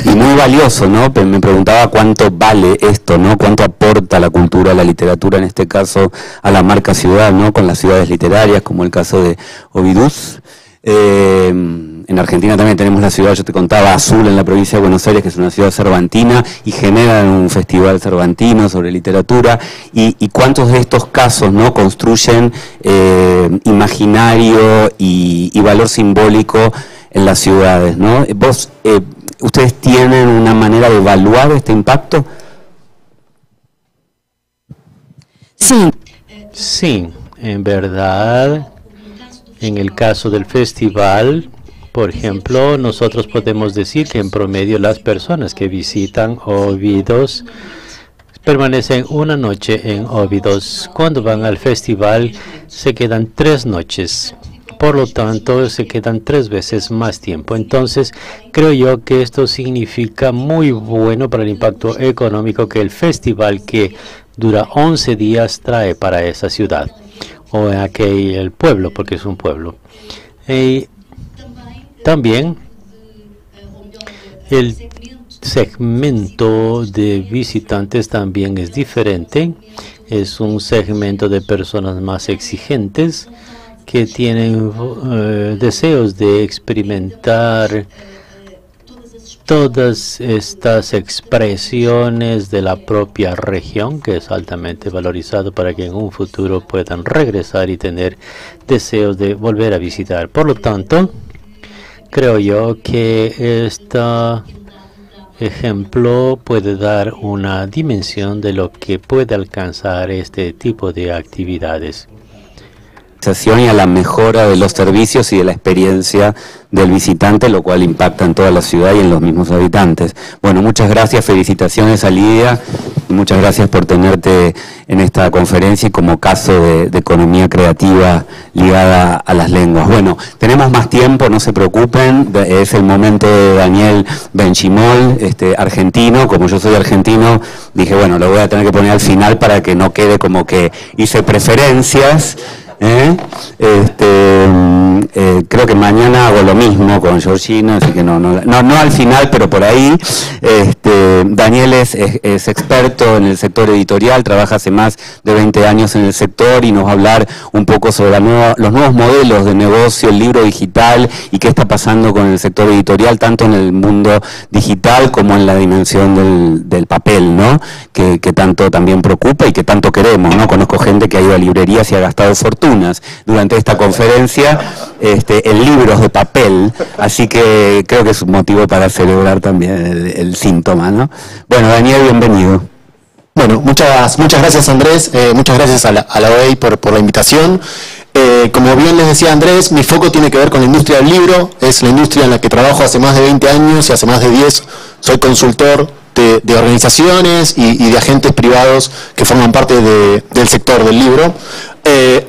muy valioso, ¿no? Me preguntaba cuánto vale esto, ¿no? Cuánto aporta la cultura, la literatura, en este caso, a la marca ciudad, ¿no? Con las ciudades literarias, como el caso de Oviduz. En Argentina también tenemos la ciudad, yo te contaba, Azul, en la provincia de Buenos Aires, que es una ciudad cervantina, y generan un festival cervantino sobre literatura, y cuántos de estos casos, ¿no? Construyen imaginario y valor simbólico en las ciudades, ¿no? ¿Ustedes tienen una manera de evaluar este impacto? Sí. Sí, en verdad, en el caso del festival, por ejemplo, nosotros podemos decir que en promedio las personas que visitan Óbidos permanecen una noche en Óbidos. Cuando van al festival se quedan 3 noches. Por lo tanto, se quedan 3 veces más tiempo. Entonces, creo yo que esto significa muy bueno para el impacto económico que el festival, que dura 11 días, trae para esa ciudad, o el pueblo, porque es un pueblo. Y también el segmento de visitantes también es diferente. Es un segmento de personas más exigentes, que tienen deseos de experimentar todas estas expresiones de la propia región, que es altamente valorizado para que en un futuro puedan regresar y tener deseos de volver a visitar. Por lo tanto, creo yo que este ejemplo puede dar una dimensión de lo que puede alcanzar este tipo de actividades. Y a la mejora de los servicios y de la experiencia del visitante, lo cual impacta en toda la ciudad y en los mismos habitantes. Bueno, muchas gracias, felicitaciones a Lidia, y muchas gracias por tenerte en esta conferencia y como caso de economía creativa ligada a las lenguas. Bueno, tenemos más tiempo, no se preocupen, es el momento de Daniel Benchimol, argentino. Como yo soy argentino, dije, bueno, lo voy a tener que poner al final para que no quede como que hice preferencias. Creo que mañana hago lo mismo con Georgina, así que no al final, pero por ahí. Daniel es experto en el sector editorial, trabaja hace más de 20 años en el sector y nos va a hablar un poco sobre los nuevos modelos de negocio, el libro digital y qué está pasando con el sector editorial, tanto en el mundo digital como en la dimensión del papel, ¿no? Que tanto también preocupa y que tanto queremos, ¿no? Conozco gente que ha ido a librerías y ha gastado fortunas durante esta conferencia en libros de papel, así que creo que es un motivo para celebrar también el síntoma, ¿no? Bueno, Daniel, bienvenido. Bueno, muchas gracias, Andrés, muchas gracias a la OEI por la invitación. Como bien les decía Andrés, mi foco tiene que ver con la industria del libro, es la industria en la que trabajo hace más de 20 años y hace más de 10 soy consultor de organizaciones y de agentes privados que forman parte del sector del libro.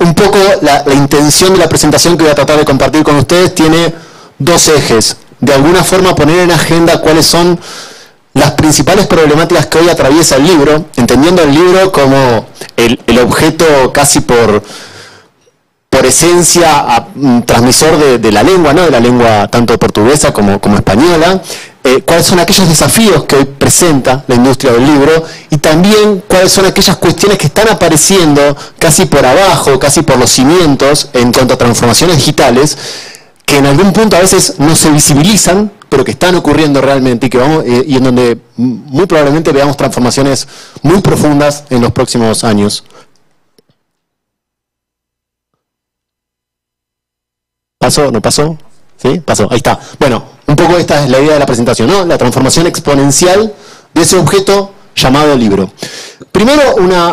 Un poco la intención de la presentación que voy a tratar de compartir con ustedes tiene 2 ejes. De alguna forma poner en agenda cuáles son las principales problemáticas que hoy atraviesa el libro, entendiendo el libro como el objeto casi por esencia transmisor de la lengua, ¿no? De la lengua tanto portuguesa como española. Cuáles son aquellos desafíos que hoy presenta la industria del libro y también cuáles son aquellas cuestiones que están apareciendo casi por abajo, casi por los cimientos en cuanto a transformaciones digitales, que en algún punto a veces no se visibilizan, pero que están ocurriendo realmente y en donde muy probablemente veamos transformaciones muy profundas en los próximos años. ¿Pasó? ¿No pasó? ¿Sí? Pasó, ahí está. Bueno, un poco esta es la idea de la presentación, ¿no? La transformación exponencial de ese objeto llamado libro. Primero, una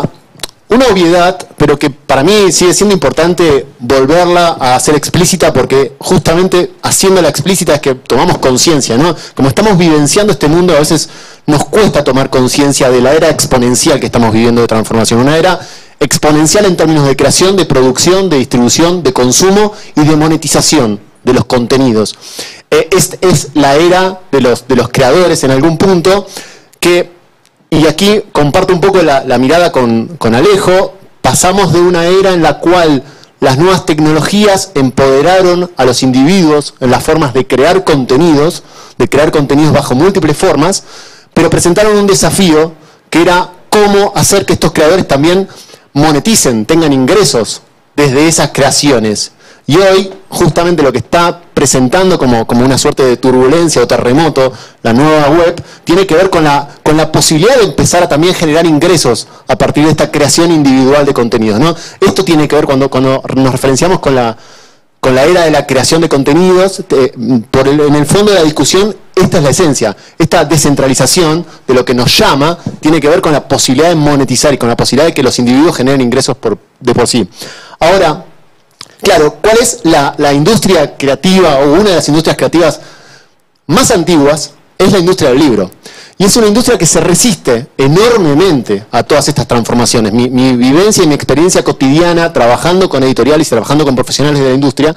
obviedad, pero que para mí sigue siendo importante volverla a hacer explícita, porque justamente haciéndola explícita es que tomamos conciencia, ¿no? Como estamos vivenciando este mundo, a veces nos cuesta tomar conciencia de la era exponencial que estamos viviendo de transformación. Una era exponencial en términos de creación, de producción, de distribución, de consumo y de monetización de los contenidos. Es la era de los creadores en algún punto. y aquí comparto un poco la mirada con Alejo, pasamos de una era en la cual las nuevas tecnologías empoderaron a los individuos en las formas de crear contenidos bajo múltiples formas, pero presentaron un desafío que era cómo hacer que estos creadores también moneticen, tengan ingresos desde esas creaciones. Y hoy, justamente lo que está presentando como una suerte de turbulencia o terremoto, la nueva web, tiene que ver con la posibilidad de empezar a también generar ingresos a partir de esta creación individual de contenidos, ¿no? Esto tiene que ver cuando nos referenciamos con la era de la creación de contenidos, en el fondo de la discusión, esta es la esencia. Esta descentralización de lo que nos llama tiene que ver con la posibilidad de monetizar y con la posibilidad de que los individuos generen ingresos de por sí. Ahora, claro, ¿cuál es la industria creativa o una de las industrias creativas más antiguas? Es la industria del libro. Y es una industria que se resiste enormemente a todas estas transformaciones. Mi vivencia y mi experiencia cotidiana trabajando con editoriales y trabajando con profesionales de la industria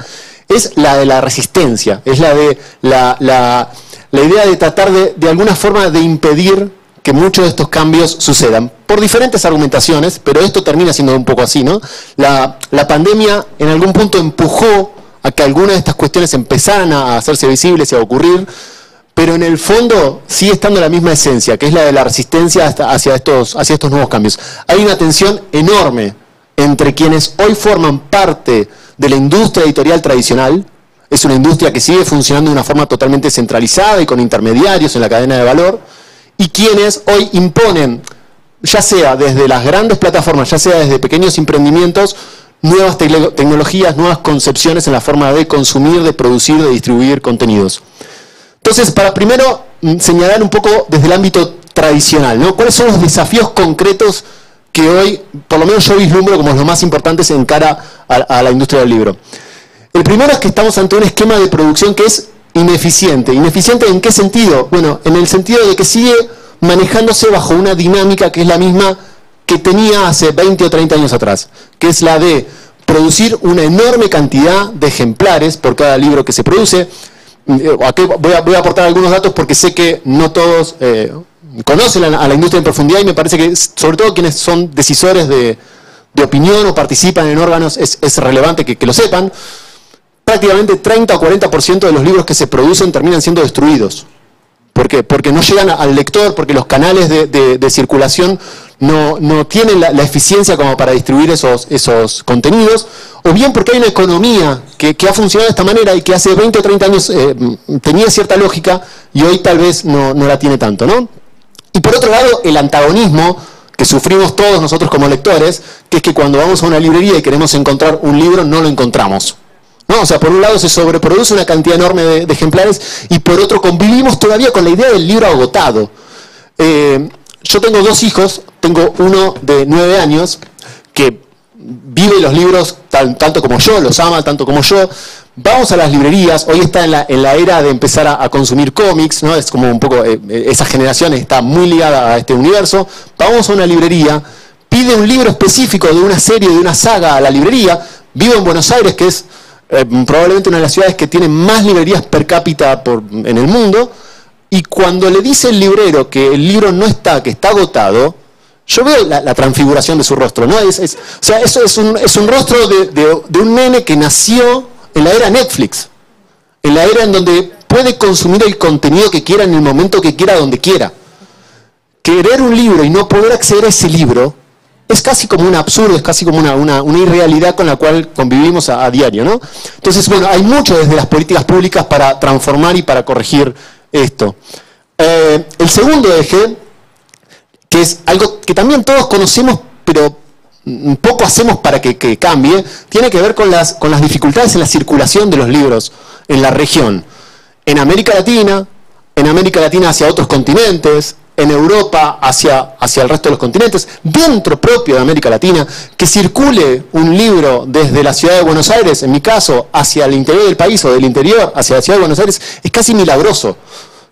es la de la resistencia, es la de la idea de tratar de alguna forma de impedir que muchos de estos cambios sucedan, por diferentes argumentaciones, pero esto termina siendo un poco así, ¿no? La pandemia en algún punto empujó a que algunas de estas cuestiones empezaran a hacerse visibles y a ocurrir, pero en el fondo sigue estando la misma esencia, que es la de la resistencia hacia estos nuevos cambios. Hay una tensión enorme entre quienes hoy forman parte de la industria editorial tradicional. Es una industria que sigue funcionando de una forma totalmente centralizada y con intermediarios en la cadena de valor, y quienes hoy imponen, ya sea desde las grandes plataformas, ya sea desde pequeños emprendimientos, nuevas tecnologías, nuevas concepciones en la forma de consumir, de producir, de distribuir contenidos. Entonces, para primero señalar un poco desde el ámbito tradicional, ¿no? ¿Cuáles son los desafíos concretos que hoy, por lo menos yo vislumbro como los más importantes en cara a la industria del libro? El primero es que estamos ante un esquema de producción que es ineficiente. ¿Ineficiente en qué sentido? Bueno, en el sentido de que sigue manejándose bajo una dinámica que es la misma que tenía hace 20 o 30 años atrás, que es la de producir una enorme cantidad de ejemplares por cada libro que se produce. Aquí voy a aportar algunos datos porque sé que no todos conocen a la industria en profundidad, y me parece que sobre todo quienes son decisores de opinión o participan en órganos es relevante que lo sepan. Prácticamente 30 o 40% de los libros que se producen terminan siendo destruidos. ¿Por qué? Porque no llegan al lector, porque los canales de circulación no tienen la eficiencia como para distribuir esos contenidos, o bien porque hay una economía que ha funcionado de esta manera y que hace 20 o 30 años tenía cierta lógica y hoy tal vez no la tiene tanto, ¿no? Y por otro lado, el antagonismo que sufrimos todos nosotros como lectores, que es que cuando vamos a una librería y queremos encontrar un libro, no lo encontramos, ¿no? O sea, por un lado se sobreproduce una cantidad enorme de ejemplares, y por otro convivimos todavía con la idea del libro agotado. Yo tengo dos hijos, tengo uno de 9 años que vive los libros tanto como yo, los ama tanto como yo. Vamos a las librerías, hoy está en la era de empezar a consumir cómics, ¿no? Es como un poco, esa generación está muy ligada a este universo. Vamos a una librería, pide un libro específico de una serie, de una saga a la librería. Vivo en Buenos Aires, que es probablemente una de las ciudades que tiene más librerías per cápita en el mundo, y cuando le dice el librero que el libro no está, que está agotado, yo veo la transfiguración de su rostro, ¿no? O sea, eso es un rostro de un nene que nació en la era Netflix, en la era en donde puede consumir el contenido que quiera, en el momento que quiera, donde quiera. Querer un libro y no poder acceder a ese libro es casi como un absurdo, es casi como una irrealidad con la cual convivimos a diario, ¿no? Entonces, bueno, hay mucho desde las políticas públicas para transformar y para corregir esto. El segundo eje, que es algo que también todos conocemos, pero poco hacemos para que cambie, tiene que ver con las dificultades en la circulación de los libros en la región. En América Latina hacia otros continentes, en Europa hacia el resto de los continentes, dentro propio de América Latina, que circule un libro desde la ciudad de Buenos Aires, en mi caso, hacia el interior del país, o del interior hacia la ciudad de Buenos Aires, es casi milagroso.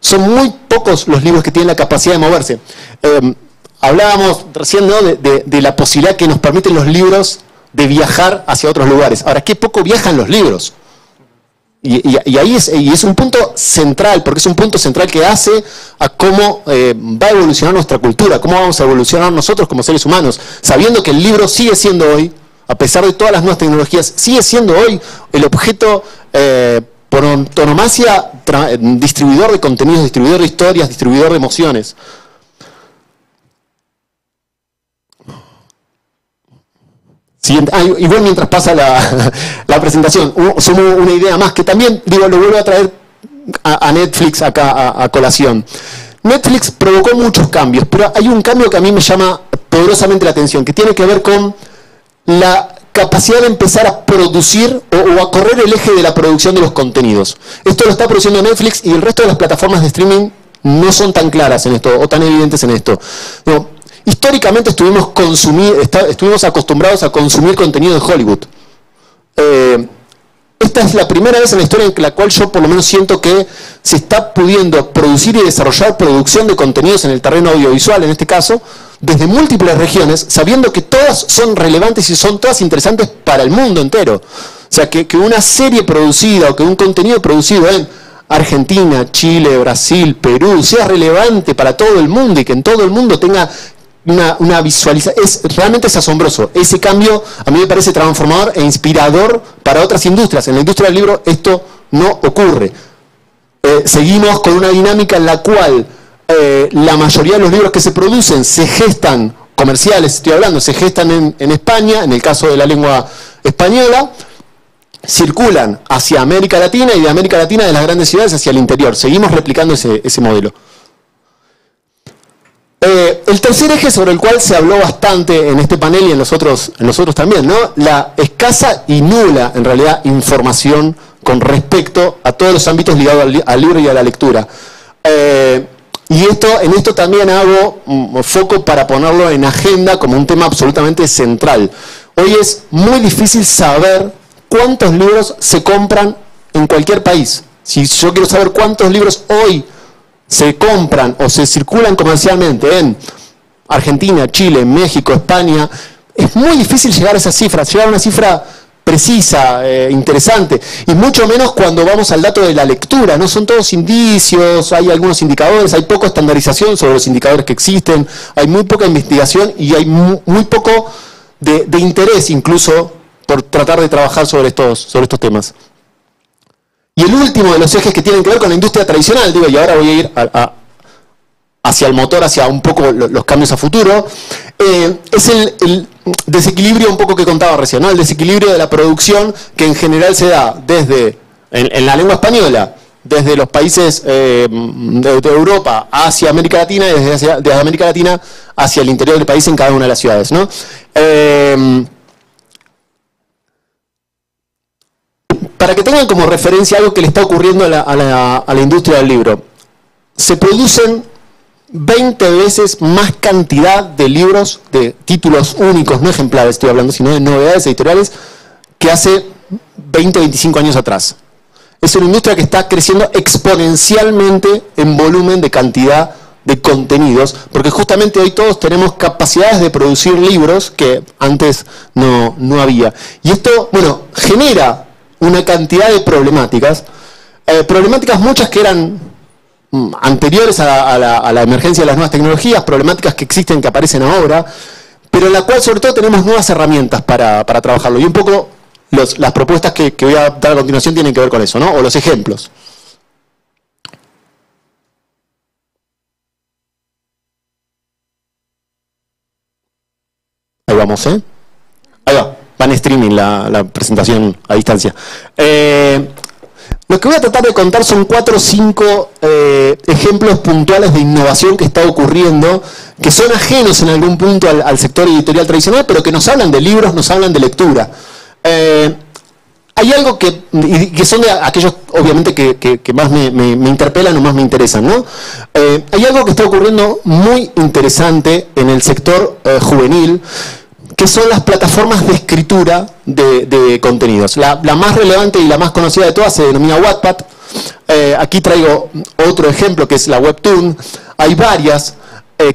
Son muy pocos los libros que tienen la capacidad de moverse. Hablábamos recién, ¿no?, de la posibilidad que nos permiten los libros de viajar hacia otros lugares. Ahora, qué poco viajan los libros. Y ahí es un punto central, porque es un punto central que hace a cómo va a evolucionar nuestra cultura, cómo vamos a evolucionar nosotros como seres humanos, sabiendo que el libro sigue siendo hoy, a pesar de todas las nuevas tecnologías, sigue siendo hoy el objeto por antonomasia, distribuidor de contenidos, distribuidor de historias, distribuidor de emociones. Siguiente. Igual mientras pasa la presentación, sumo una idea más que también, digo, lo vuelvo a traer a Netflix acá a colación. Netflix provocó muchos cambios, pero hay un cambio que a mí me llama poderosamente la atención, que tiene que ver con la capacidad de empezar a producir o a correr el eje de la producción de los contenidos. Esto lo está produciendo Netflix y el resto de las plataformas de streaming no son tan claras en esto o tan evidentes en esto. No, históricamente estuvimos acostumbrados a consumir contenido de Hollywood. Esta es la primera vez en la historia en la cual yo por lo menos siento que se está pudiendo producir y desarrollar producción de contenidos en el terreno audiovisual, en este caso, desde múltiples regiones, sabiendo que todas son relevantes y son todas interesantes para el mundo entero. O sea, que una serie producida o que un contenido producido en Argentina, Chile, Brasil, Perú, sea relevante para todo el mundo y que en todo el mundo tenga una visualización, realmente es asombroso. Ese cambio a mí me parece transformador e inspirador para otras industrias. En la industria del libro esto no ocurre. Seguimos con una dinámica en la cual la mayoría de los libros que se producen se gestan, comerciales estoy hablando, se gestan en España, en el caso de la lengua española, circulan hacia América Latina y de América Latina de las grandes ciudades hacia el interior. Seguimos replicando ese modelo. El tercer eje sobre el cual se habló bastante en este panel y en los otros también, ¿no? La escasa y nula, en realidad, información con respecto a todos los ámbitos ligados al libro y a la lectura. Y en esto también hago foco para ponerlo en agenda como un tema absolutamente central. Hoy es muy difícil saber cuántos libros se compran en cualquier país. Si yo quiero saber cuántos libros hoy se compran o se circulan comercialmente en Argentina, Chile, México, España, es muy difícil llegar a esas cifras, llegar a una cifra precisa, interesante, y mucho menos cuando vamos al dato de la lectura, no son todos indicios, hay algunos indicadores, hay poca estandarización sobre los indicadores que existen, hay muy poca investigación y hay muy poco de interés incluso por tratar de trabajar sobre estos temas. Y el último de los ejes que tienen que ver con la industria tradicional, digo, y ahora voy a ir hacia el motor, hacia un poco los cambios a futuro, es el desequilibrio un poco que contaba recién, ¿no? El desequilibrio de la producción que en general se da desde, en la lengua española, desde los países de Europa hacia América Latina y desde América Latina hacia el interior del país en cada una de las ciudades, ¿no? Para que tengan como referencia algo que le está ocurriendo a la industria del libro, se producen 20 veces más cantidad de libros, de títulos únicos, no ejemplares estoy hablando, sino de novedades editoriales, que hace 20 o 25 años atrás. Es una industria que está creciendo exponencialmente en volumen de cantidad de contenidos, porque justamente hoy todos tenemos capacidades de producir libros que antes no había. Y esto, bueno, genera una cantidad de problemáticas, problemáticas muchas que eran anteriores a la emergencia de las nuevas tecnologías, problemáticas que existen, que aparecen ahora, pero en la cual sobre todo tenemos nuevas herramientas para trabajarlo. Y un poco las propuestas que voy a dar a continuación tienen que ver con eso, ¿no? O los ejemplos. Ahí vamos, ¿eh? Ahí va. Va en streaming la presentación a distancia. Lo que voy a tratar de contar son 4 o 5 ejemplos puntuales de innovación que está ocurriendo, que son ajenos en algún punto al sector editorial tradicional, pero que nos hablan de libros, nos hablan de lectura. Hay algo que son de aquellos, obviamente, que más me interpelan o más me interesan, ¿no? Hay algo que está ocurriendo muy interesante en el sector juvenil, que son las plataformas de escritura de contenidos. La más relevante y la más conocida de todas se denomina Wattpad. Aquí traigo otro ejemplo que es la Webtoon. Hay varias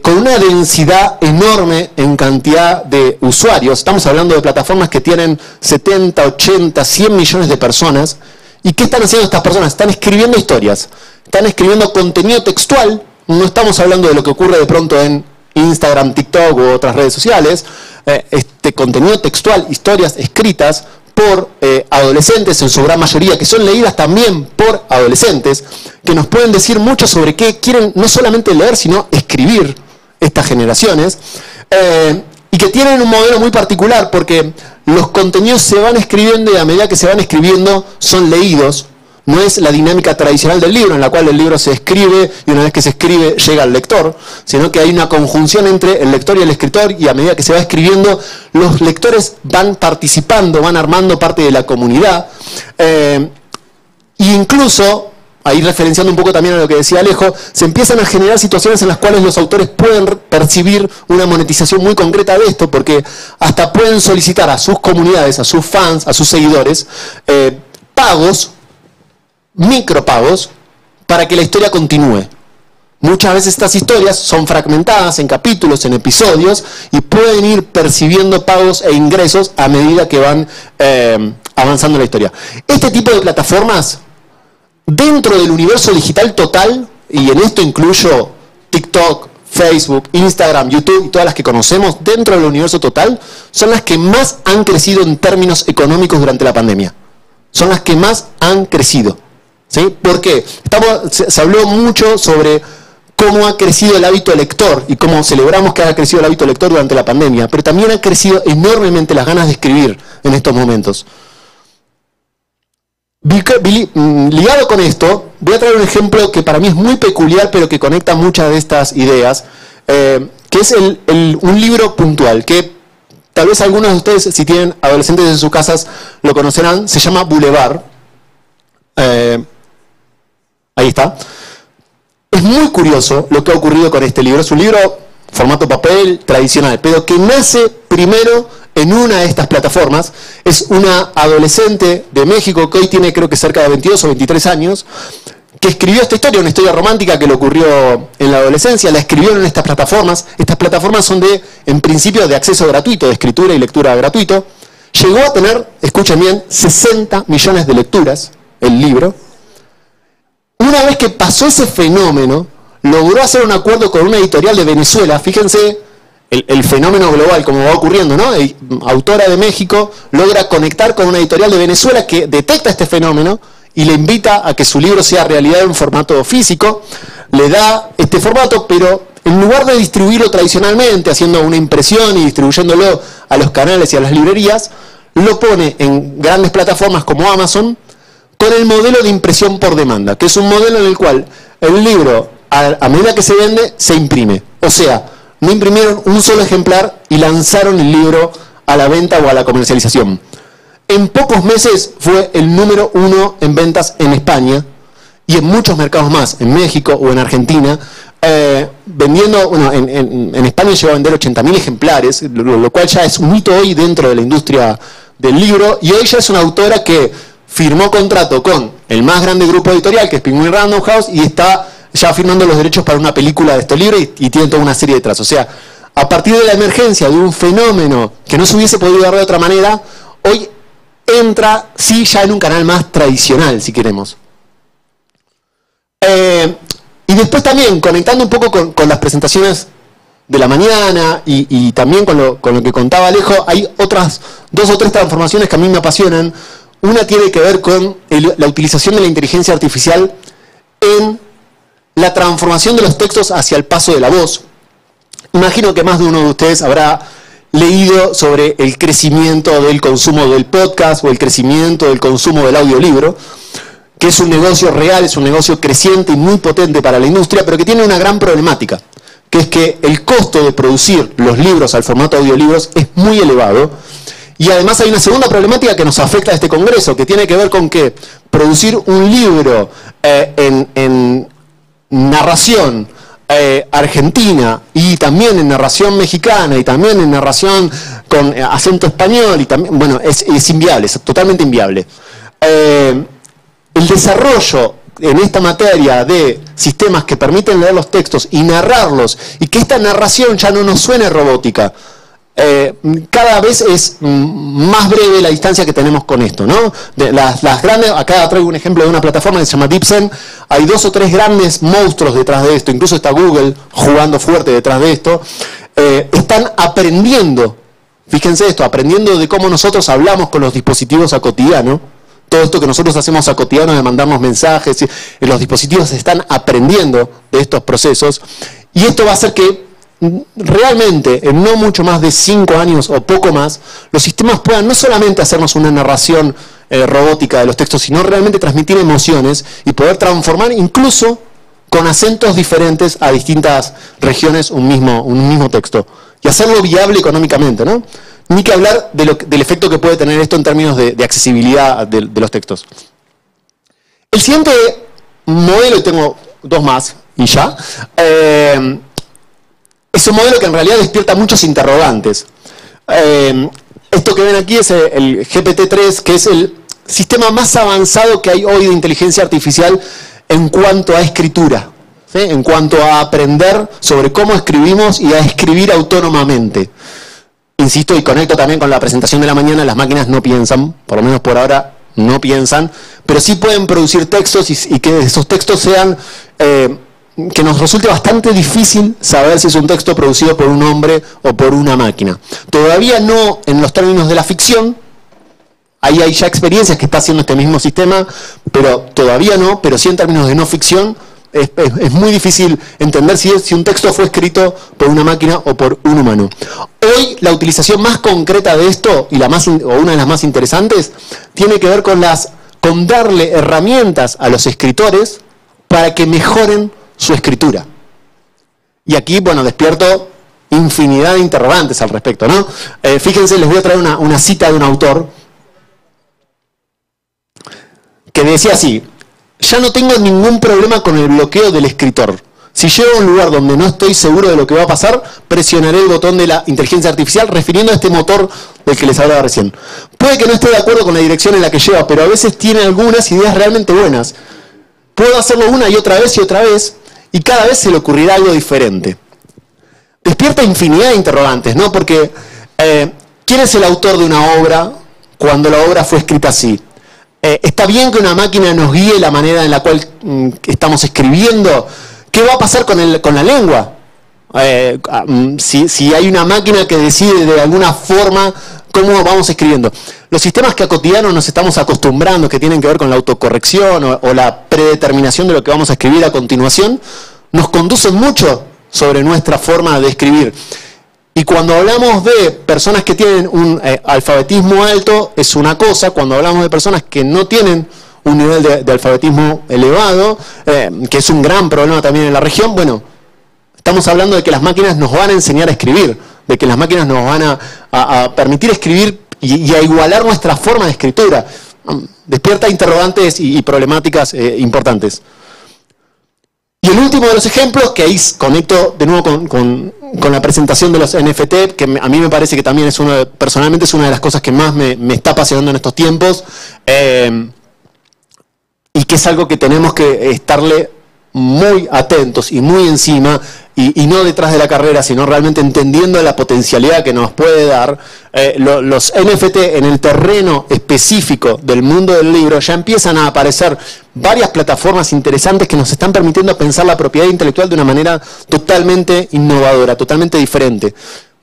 con una densidad enorme en cantidad de usuarios. Estamos hablando de plataformas que tienen 70, 80, 100 millones de personas ¿Y qué están haciendo estas personas? Están escribiendo historias, están escribiendo contenido textual. No estamos hablando de lo que ocurre de pronto en Instagram, TikTok u otras redes sociales. Este contenido textual, historias escritas por adolescentes en su gran mayoría, que son leídas también por adolescentes, que nos pueden decir mucho sobre qué quieren no solamente leer, sino escribir estas generaciones, y que tienen un modelo muy particular, porque los contenidos se van escribiendo y a medida que se van escribiendo son leídos. No es la dinámica tradicional del libro, en la cual el libro se escribe y una vez que se escribe llega al lector, sino que hay una conjunción entre el lector y el escritor, y a medida que se va escribiendo, los lectores van participando, van armando parte de la comunidad. E incluso, ahí referenciando un poco también a lo que decía Alejo, se empiezan a generar situaciones en las cuales los autores pueden percibir una monetización muy concreta de esto, porque hasta pueden solicitar a sus comunidades, a sus fans, a sus seguidores, pagos, micropagos, para que la historia continúe. Muchas veces estas historias son fragmentadas en capítulos, en episodios, y pueden ir percibiendo pagos e ingresos a medida que van avanzando la historia. Este tipo de plataformas, dentro del universo digital total, y en esto incluyo TikTok, Facebook, Instagram, YouTube y todas las que conocemos, dentro del universo total, son las que más han crecido en términos económicos durante la pandemia. Son las que más han crecido. ¿Sí? ¿Por qué? Se habló mucho sobre cómo ha crecido el hábito lector y cómo celebramos que haya crecido el hábito lector durante la pandemia, pero también han crecido enormemente las ganas de escribir en estos momentos. Ligado con esto, voy a traer un ejemplo que para mí es muy peculiar, pero que conecta muchas de estas ideas, que es un libro puntual, que tal vez algunos de ustedes, si tienen adolescentes en sus casas, lo conocerán. Se llama Boulevard. Ahí está. Es muy curioso lo que ha ocurrido con este libro. Es un libro formato papel tradicional, pero que nace primero en una de estas plataformas. Es una adolescente de México que hoy tiene, creo que cerca de 22 o 23 años, que escribió esta historia, una historia romántica que le ocurrió en la adolescencia. La escribió en estas plataformas. Estas plataformas son en principio de acceso gratuito, de escritura y lectura gratuito. Llegó a tener, escuchen bien, 60 millones de lecturas el libro. Una vez que pasó ese fenómeno, logró hacer un acuerdo con una editorial de Venezuela. Fíjense el fenómeno global, como va ocurriendo, ¿no? Autora de México logra conectar con una editorial de Venezuela que detecta este fenómeno y le invita a que su libro sea realidad en formato físico. Le da este formato, pero en lugar de distribuirlo tradicionalmente, haciendo una impresión y distribuyéndolo a los canales y a las librerías, lo pone en grandes plataformas como Amazon, con el modelo de impresión por demanda, que es un modelo en el cual el libro, a medida que se vende, se imprime. O sea, no imprimieron un solo ejemplar y lanzaron el libro a la venta o a la comercialización. En pocos meses fue el número 1 en ventas en España y en muchos mercados más, en México o en Argentina, vendiendo, bueno, en España llegó a vender 80.000 ejemplares, lo cual ya es un hito hoy dentro de la industria del libro, y hoy ya es una autora que firmó contrato con el más grande grupo editorial, que es Penguin Random House, y está ya firmando los derechos para una película de este libro, y tiene toda una serie detrás. O sea, a partir de la emergencia de un fenómeno que no se hubiese podido dar de otra manera, hoy entra, sí, ya en un canal más tradicional, si queremos. Y después también, conectando un poco con las presentaciones de la mañana y también con lo que contaba Alejo, hay otras 2 o 3 transformaciones que a mí me apasionan. Una tiene que ver con la utilización de la inteligencia artificial en la transformación de los textos hacia el paso de la voz. Imagino que más de uno de ustedes habrá leído sobre el crecimiento del consumo del podcast o el crecimiento del consumo del audiolibro, que es un negocio real, es un negocio creciente y muy potente para la industria, pero que tiene una gran problemática, que es que el costo de producir los libros al formato audiolibros es muy elevado. Y además hay una segunda problemática que nos afecta a este congreso, que tiene que ver con que producir un libro en narración argentina y también en narración mexicana y también en narración con acento español, y también, bueno, es inviable, es totalmente inviable. El desarrollo en esta materia de sistemas que permiten leer los textos y narrarlos, y que esta narración ya no nos suene robótica, cada vez es más breve la distancia que tenemos con esto, ¿no? Las grandes, acá traigo un ejemplo de una plataforma que se llama DeepSend. Hay 2 o 3 grandes monstruos detrás de esto, incluso está Google jugando fuerte detrás de esto. Están aprendiendo, fíjense esto, aprendiendo de cómo nosotros hablamos con los dispositivos a cotidiano. Todo esto que nosotros hacemos a cotidiano de mandarnos mensajes, los dispositivos están aprendiendo de estos procesos, y esto va a hacer que realmente en no mucho más de 5 años o poco más, los sistemas puedan no solamente hacernos una narración robótica de los textos, sino realmente transmitir emociones y poder transformar incluso con acentos diferentes a distintas regiones un mismo texto, y hacerlo viable económicamente, ¿no? Ni que hablar del efecto que puede tener esto en términos de accesibilidad de los textos. El siguiente modelo, y tengo 2 más, y ya, es un modelo que en realidad despierta muchos interrogantes. Esto que ven aquí es el GPT-3, que es el sistema más avanzado que hay hoy de inteligencia artificial en cuanto a escritura, ¿sí? En cuanto a aprender sobre cómo escribimos y a escribir autónomamente. Insisto y conecto también con la presentación de la mañana, las máquinas no piensan, por lo menos por ahora no piensan, pero sí pueden producir textos y que esos textos sean, que nos resulte bastante difícil saber si es un texto producido por un hombre o por una máquina. Todavía no en los términos de la ficción, ahí hay ya experiencias que está haciendo este mismo sistema, pero todavía no, pero sí en términos de no ficción, es muy difícil entender si un texto fue escrito por una máquina o por un humano. Hoy la utilización más concreta de esto, y una de las más interesantes, tiene que ver con darle herramientas a los escritores para que mejoren su escritura. Y aquí, bueno, despierto infinidad de interrogantes al respecto, ¿no? Fíjense, les voy a traer una cita de un autor que decía así: ya no tengo ningún problema con el bloqueo del escritor. Si llego a un lugar donde no estoy seguro de lo que va a pasar, presionaré el botón de la inteligencia artificial, refiriendo a este motor del que les hablaba recién. Puede que no esté de acuerdo con la dirección en la que lleva, pero a veces tiene algunas ideas realmente buenas. Puedo hacerlo una y otra vez, y cada vez se le ocurrirá algo diferente. Despierta infinidad de interrogantes, ¿no? Porque, ¿quién es el autor de una obra cuando la obra fue escrita así? ¿Está bien que una máquina nos guíe la manera en la cual estamos escribiendo? ¿Qué va a pasar con la lengua? Si hay una máquina que decide de alguna forma cómo vamos escribiendo. Los sistemas que a cotidiano nos estamos acostumbrando, que tienen que ver con la autocorrección o la predeterminación de lo que vamos a escribir a continuación, nos conducen mucho sobre nuestra forma de escribir. Y cuando hablamos de personas que tienen un alfabetismo alto, es una cosa. Cuando hablamos de personas que no tienen un nivel de alfabetismo elevado, que es un gran problema también en la región, bueno, estamos hablando de que las máquinas nos van a enseñar a escribir, de que las máquinas nos van a permitir escribir y a igualar nuestra forma de escritura. Despierta interrogantes y problemáticas importantes. Y el último de los ejemplos, que ahí conecto de nuevo con la presentación de los NFT, que a mí me parece que también personalmente es una de las cosas que más me está apasionando en estos tiempos, y que es algo que tenemos que estarle muy atentos y muy encima, y no detrás de la carrera, sino realmente entendiendo la potencialidad que nos puede dar. Los NFT en el terreno específico del mundo del libro ya empiezan a aparecer varias plataformas interesantes que nos están permitiendo pensar la propiedad intelectual de una manera totalmente innovadora, totalmente diferente.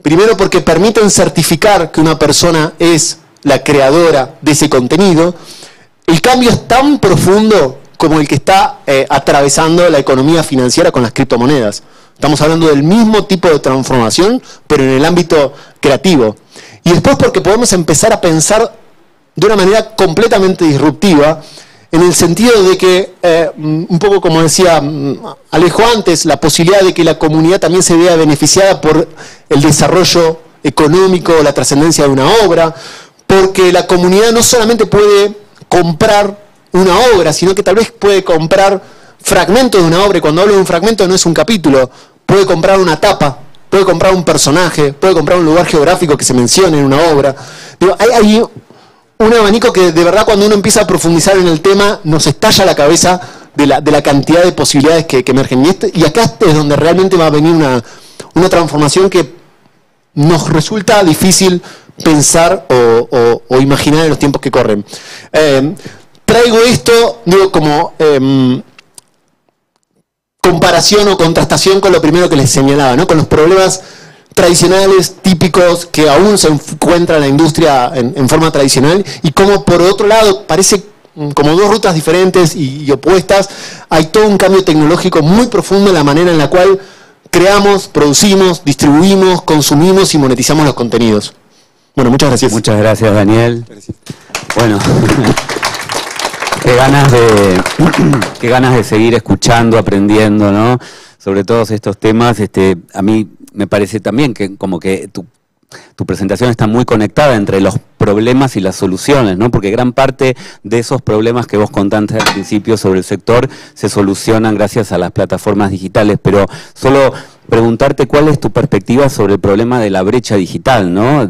Primero porque permiten certificar que una persona es la creadora de ese contenido. El cambio es tan profundo como el que está atravesando la economía financiera con las criptomonedas. Estamos hablando del mismo tipo de transformación, pero en el ámbito creativo. Y después porque podemos empezar a pensar de una manera completamente disruptiva, en el sentido de que, un poco como decía Alejo antes, la posibilidad de que la comunidad también se vea beneficiada por el desarrollo económico, la trascendencia de una obra, porque la comunidad no solamente puede comprar una obra, sino que tal vez puede comprar fragmentos de una obra, y cuando hablo de un fragmento no es un capítulo, puede comprar una tapa, puede comprar un personaje, puede comprar un lugar geográfico que se mencione en una obra. Digo, hay un abanico que de verdad cuando uno empieza a profundizar en el tema nos estalla la cabeza de la cantidad de posibilidades que emergen. Y acá es donde realmente va a venir una transformación que nos resulta difícil pensar o imaginar en los tiempos que corren. Traigo esto, digo, como comparación o contrastación con lo primero que les señalaba, ¿no? Con los problemas tradicionales, típicos, que aún se encuentra en la industria en forma tradicional, y como por otro lado parece como dos rutas diferentes y opuestas. Hay todo un cambio tecnológico muy profundo en la manera en la cual creamos, producimos, distribuimos, consumimos y monetizamos los contenidos. Bueno, muchas gracias. Muchas gracias, Daniel. Gracias. Bueno, qué ganas de seguir escuchando, aprendiendo, ¿no? Sobre todos estos temas. A mí me parece también que como que tu presentación está muy conectada entre los problemas y las soluciones, ¿no? Porque gran parte de esos problemas que vos contaste al principio sobre el sector se solucionan gracias a las plataformas digitales, pero solo preguntarte cuál es tu perspectiva sobre el problema de la brecha digital, ¿no?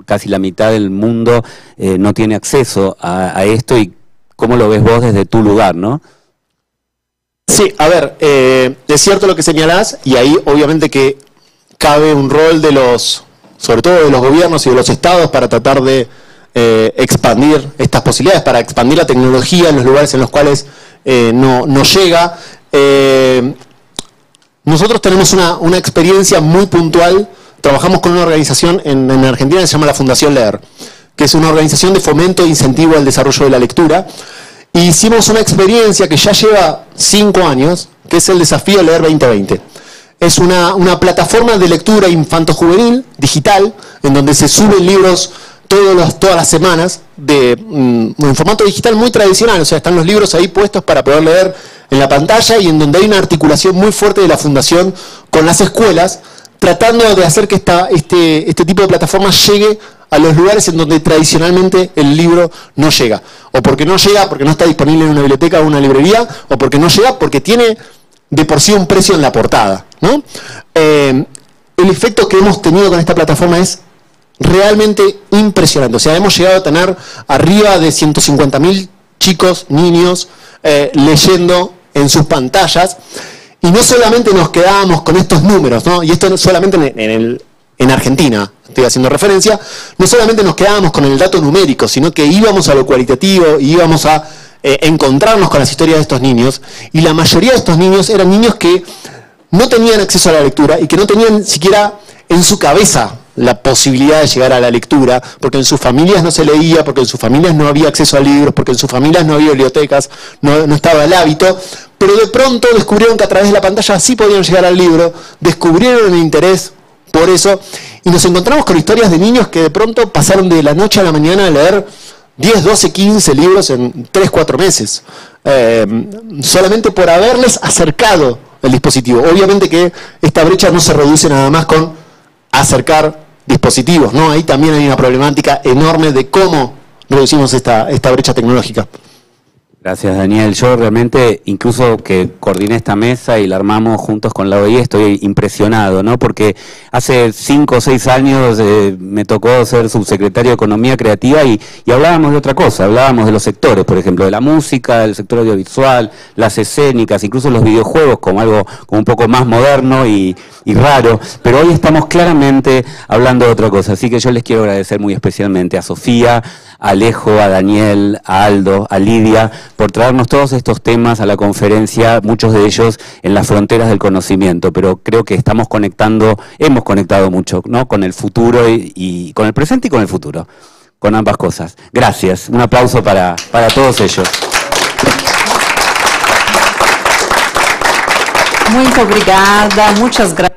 Casi la mitad del mundo no tiene acceso a esto, y cómo lo ves vos desde tu lugar, ¿no? Sí, a ver, es cierto lo que señalás, y ahí obviamente que cabe un rol de sobre todo de los gobiernos y de los estados, para tratar de expandir estas posibilidades, para expandir la tecnología en los lugares en los cuales no llega. Nosotros tenemos una experiencia muy puntual. Trabajamos con una organización en Argentina que se llama la Fundación Leer, que es una organización de fomento e incentivo al desarrollo de la lectura. Y hicimos una experiencia que ya lleva 5 años, que es el Desafío Leer 2020. Es una plataforma de lectura infanto-juvenil, digital, en donde se suben libros todas las semanas, en formato digital muy tradicional. O sea, están los libros ahí puestos para poder leer en la pantalla, y en donde hay una articulación muy fuerte de la Fundación con las escuelas, tratando de hacer que este tipo de plataforma llegue a los lugares en donde tradicionalmente el libro no llega. O porque no llega porque no está disponible en una biblioteca o una librería, o porque no llega porque tiene de por sí un precio en la portada, ¿no? El efecto que hemos tenido con esta plataforma es realmente impresionante. O sea, hemos llegado a tener arriba de 150.000 chicos, niños, leyendo en sus pantallas, y no solamente nos quedábamos con estos números, ¿no? Y esto no solamente en Argentina, estoy haciendo referencia, no solamente nos quedábamos con el dato numérico, sino que íbamos a lo cualitativo y íbamos a encontrarnos con las historias de estos niños, y la mayoría de estos niños eran niños que no tenían acceso a la lectura y que no tenían siquiera en su cabeza la posibilidad de llegar a la lectura, porque en sus familias no se leía, porque en sus familias no había acceso a libros, porque en sus familias no había bibliotecas, no estaba el hábito, pero de pronto descubrieron que a través de la pantalla sí podían llegar al libro, descubrieron el interés por eso, y nos encontramos con historias de niños que de pronto pasaron de la noche a la mañana a leer 10, 12, 15 libros en 3, 4 meses, solamente por haberles acercado el dispositivo. Obviamente que esta brecha no se reduce nada más con acercar dispositivos, ¿no? Ahí también hay una problemática enorme de cómo reducimos esta brecha tecnológica. Gracias, Daniel. Yo realmente, incluso que coordiné esta mesa y la armamos juntos con la OEI, estoy impresionado, ¿no? Porque hace 5 o 6 años me tocó ser subsecretario de Economía Creativa y hablábamos de otra cosa, hablábamos de los sectores, por ejemplo, de la música, del sector audiovisual, las escénicas, incluso los videojuegos como algo como un poco más moderno y raro, pero hoy estamos claramente hablando de otra cosa. Así que yo les quiero agradecer muy especialmente a Sofía, a Alejo, a Daniel, a Aldo, a Lidia, por traernos todos estos temas a la conferencia, muchos de ellos en las fronteras del conocimiento, pero creo que hemos conectado mucho, ¿no? Con el futuro y con el presente y con el futuro, con ambas cosas. Gracias, un aplauso para todos ellos. Muito obrigada, muchas gracias.